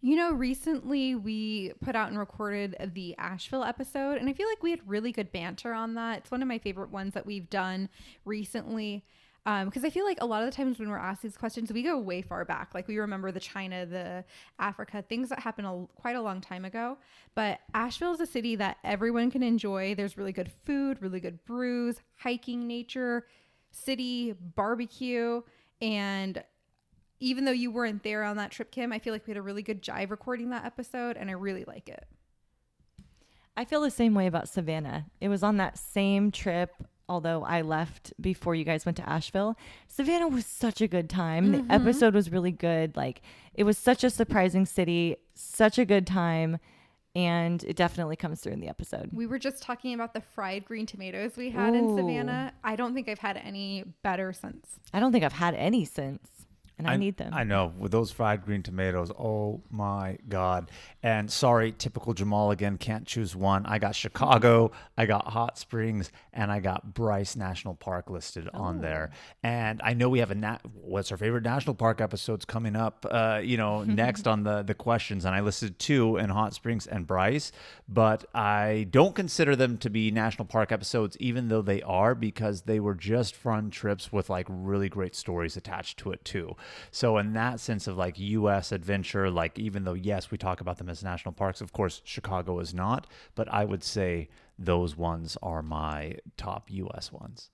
You know, recently we put out and recorded the Asheville episode, and I feel like we had really good banter on that. It's one of my favorite ones that we've done recently, because I feel like a lot of the times when we're asked these questions, we go way far back. Like, we remember the China, the Africa, things that happened quite a long time ago. But Asheville is a city that everyone can enjoy. There's really good food, really good brews, hiking, nature, city, barbecue, and even though you weren't there on that trip, Kim, I feel like we had a really good jive recording that episode, and I really like it. I feel the same way about Savannah. It was on that same trip, although I left before you guys went to Asheville. Savannah was such a good time. The episode was really good. Like, it was such a surprising city, such a good time, and it definitely comes through in the episode. We were just talking about the fried green tomatoes we had in Savannah. I don't think I've had any better since. I don't think I've had any since. and I need them. I know, with those fried green tomatoes. Oh my God. And sorry, typical Jamal again, can't choose one. I got Chicago, I got Hot Springs, and I got Bryce National Park listed on there. And I know we have what's our favorite national park episodes coming up, next on the questions. And I listed 2 in Hot Springs and Bryce, but I don't consider them to be national park episodes, even though they are, because they were just fun trips with like really great stories attached to it too. So in that sense of like U.S. adventure, like even though, yes, we talk about them as national parks, of course, Chicago is not, but I would say those ones are my top U.S. ones.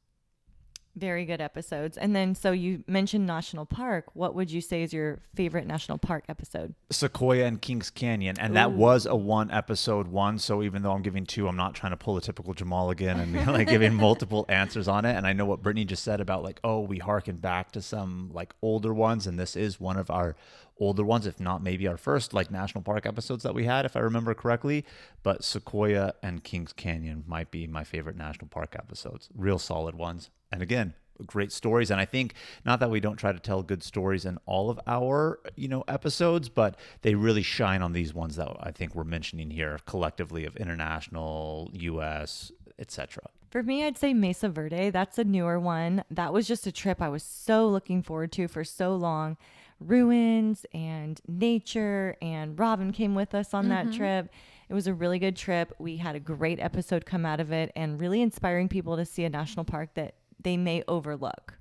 Very good episodes. And then, so you mentioned National Park. What would you say is your favorite National Park episode? Sequoia and Kings Canyon. And that was a 1 episode one. So even though I'm giving 2, I'm not trying to pull a typical Jamal again and like giving multiple answers on it. And I know what Brittany just said about like, oh, we harken back to some like older ones. And this is one of our older ones, if not maybe our first like national park episodes that we had, if I remember correctly. But Sequoia and Kings Canyon might be my favorite national park episodes. Real solid ones. And again, great stories. And I think not that we don't try to tell good stories in all of our, episodes, but they really shine on these ones that I think we're mentioning here collectively of international, US, etc. For me, I'd say Mesa Verde. That's a newer one. That was just a trip I was so looking forward to for so long. Ruins and nature, and Robin came with us on that trip. It was a really good trip. We had a great episode come out of it, and really inspiring people to see a national park that they may overlook.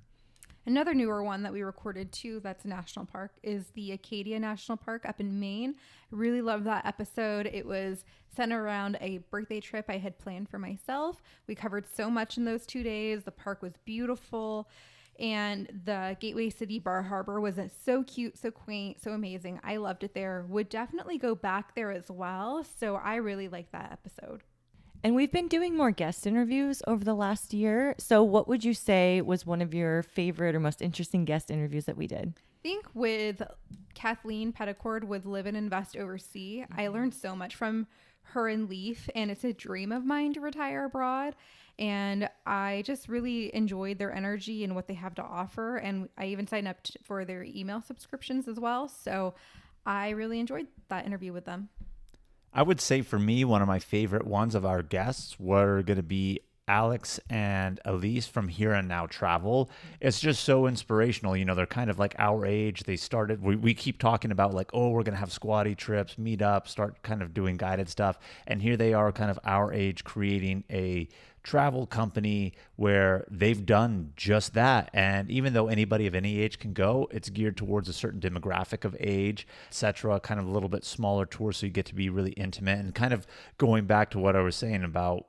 Another newer one that we recorded too that's a national park is the Acadia National Park up in Maine. I really love that episode. It was centered around a birthday trip I had planned for myself. We covered so much in those 2 days. The park was beautiful. And the Gateway City Bar Harbor was so cute, so quaint, so amazing. I loved it there. Would definitely go back there as well. So I really like that episode. And we've been doing more guest interviews over the last year. So what would you say was one of your favorite or most interesting guest interviews that we did? I think with Kathleen Petticord with Live and Invest Overseas, I learned so much from her and Leaf, and it's a dream of mine to retire abroad. And I just really enjoyed their energy and what they have to offer. And I even signed up for their email subscriptions as well. So I really enjoyed that interview with them. I would say for me, one of my favorite ones of our guests were going to be Alex and Elise from Here and Now Travel. It's just so inspirational. They're kind of like our age. They started, we keep talking about like, oh, we're going to have squatty trips, meet up, start kind of doing guided stuff. And here they are kind of our age creating a travel company where they've done just that. And even though anybody of any age can go, it's geared towards a certain demographic of age, etc. Kind of a little bit smaller tour, so you get to be really intimate. And kind of going back to what I was saying about,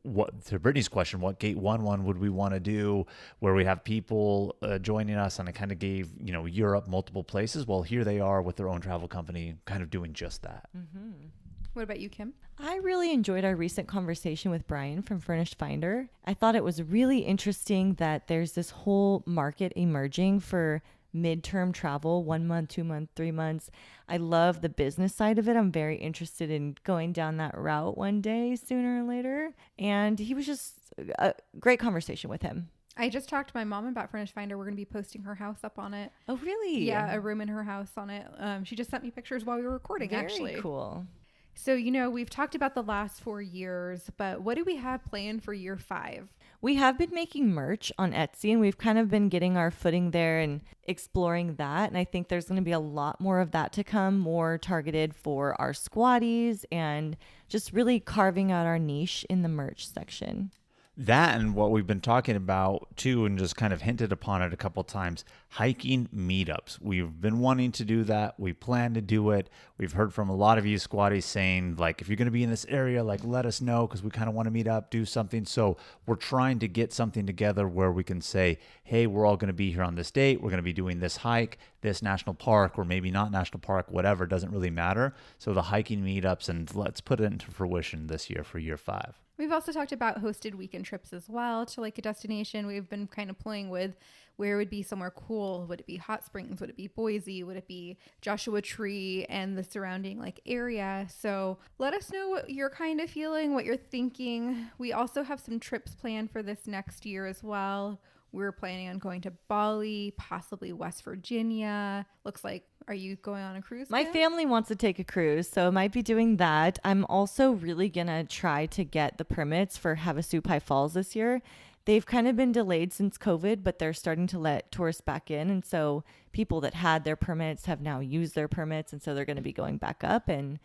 what to Brittany's question, what Gate 1 would we want to do where we have people joining us? And I kind of gave, Europe, multiple places. Well, here they are with their own travel company, kind of doing just that. Mm-hmm. What about you, Kim? I really enjoyed our recent conversation with Brian from Furnished Finder. I thought it was really interesting that there's this whole market emerging for midterm travel, 1 month, 2 months, 3 months. I love the business side of it. I'm very interested in going down that route one day, sooner or later. And he was just a great conversation with him. I just talked to my mom about Furnished Finder. We're going to be posting her house up on it. Oh, really? Yeah, a room in her house on it. She just sent me pictures while we were recording, actually. Very cool. So, we've talked about the last 4 years, but what do we have planned for year 5? We have been making merch on Etsy, and we've kind of been getting our footing there and exploring that. And I think there's going to be a lot more of that to come, more targeted for our squatties and just really carving out our niche in the merch section. That and what we've been talking about too, and just kind of hinted upon it a couple times, hiking meetups. We've been wanting to do that. We plan to do it. We've heard from a lot of you squatties saying, like, if you're going to be in this area, like, let us know because we kind of want to meet up, do something. So we're trying to get something together where we can say, hey, we're all going to be here on this date. We're going to be doing this hike, this national park, or maybe not national park, whatever, doesn't really matter. So the hiking meetups, and let's put it into fruition this year for year 5. We've also talked about hosted weekend trips as well to like a destination. We've been kind of playing with where would be somewhere cool. Would it be Hot Springs? Would it be Boise? Would it be Joshua Tree and the surrounding like area? So let us know what you're kind of feeling, what you're thinking. We also have some trips planned for this next year as well. We're planning on going to Bali, possibly West Virginia. Looks like, are you going on a cruise? My Kim? family wants to take a cruise, so I might be doing that. I'm also really going to try to get the permits for Havasupai Falls this year. They've kind of been delayed since COVID, but they're starting to let tourists back in. And so people that had their permits have now used their permits. And so they're going to be going back up, and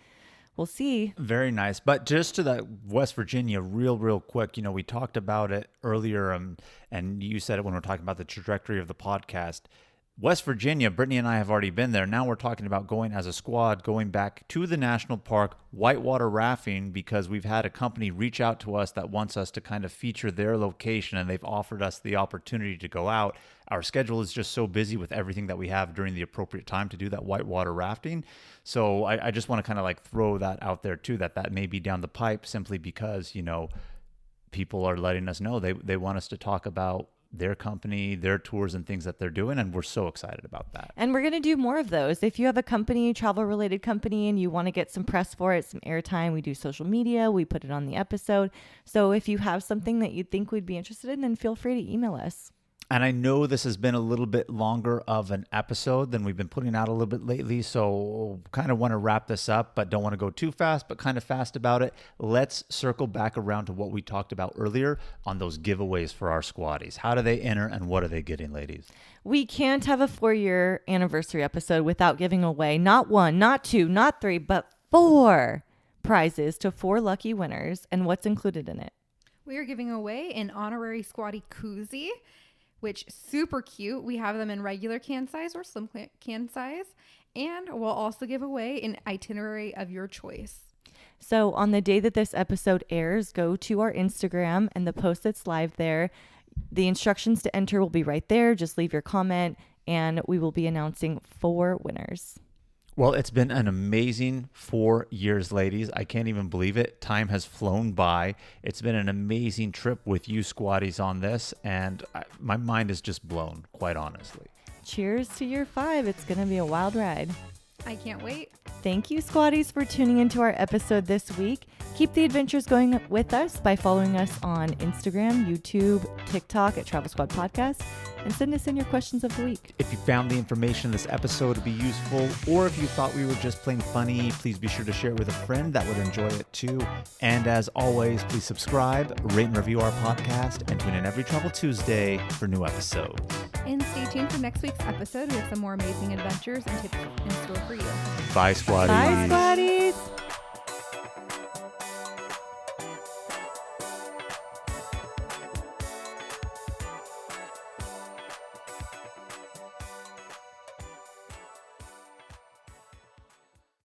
we'll see. Very nice. But just to that West Virginia, real quick, we talked about it earlier, and you said it when we we're talking about the trajectory of the podcast. West Virginia, Brittany and I have already been there. Now we're talking about going as a squad, going back to the national park, whitewater rafting, because we've had a company reach out to us that wants us to kind of feature their location, and they've offered us the opportunity to go out. Our schedule is just so busy with everything that we have during the appropriate time to do that whitewater rafting. So I just want to kind of like throw that out there too, that may be down the pipe, simply because, people are letting us know they want us to talk about their company, their tours and things that they're doing. And we're so excited about that. And we're going to do more of those. If you have a company, travel related company, and you want to get some press for it, some airtime, we do social media, we put it on the episode. So if you have something that you think we'd be interested in, then feel free to email us. And I know this has been a little bit longer of an episode than we've been putting out a little bit lately. So kind of want to wrap this up, but don't want to go too fast, but kind of fast about it. Let's circle back around to what we talked about earlier on those giveaways for our squaddies. How do they enter and what are they getting, ladies? We can't have a 4-year anniversary episode without giving away not 1, not 2, not 3, but 4 prizes to 4 lucky winners. And what's included in it? We are giving away an honorary squatty koozie, which super cute. We have them in regular can size or slim can size. And we'll also give away an itinerary of your choice. So on the day that this episode airs, go to our Instagram and the post that's live there. The instructions to enter will be right there. Just leave your comment and we will be announcing 4 winners. Well, it's been an amazing 4 years, ladies. I can't even believe it. Time has flown by. It's been an amazing trip with you squaddies on this, and my mind is just blown, quite honestly. Cheers to year 5. It's going to be a wild ride. I can't wait. Thank you, squaddies, for tuning into our episode this week. Keep the adventures going with us by following us on Instagram, YouTube, TikTok at Travel Squad Podcast, and send us in your questions of the week. If you found the information in this episode to be useful, or if you thought we were just plain funny, please be sure to share it with a friend that would enjoy it too. And as always, please subscribe, rate and review our podcast, and tune in every Travel Tuesday for new episodes. And stay tuned for next week's episode. We have some more amazing adventures and tips in store for you. Bye, squaddies. Bye, squaddies.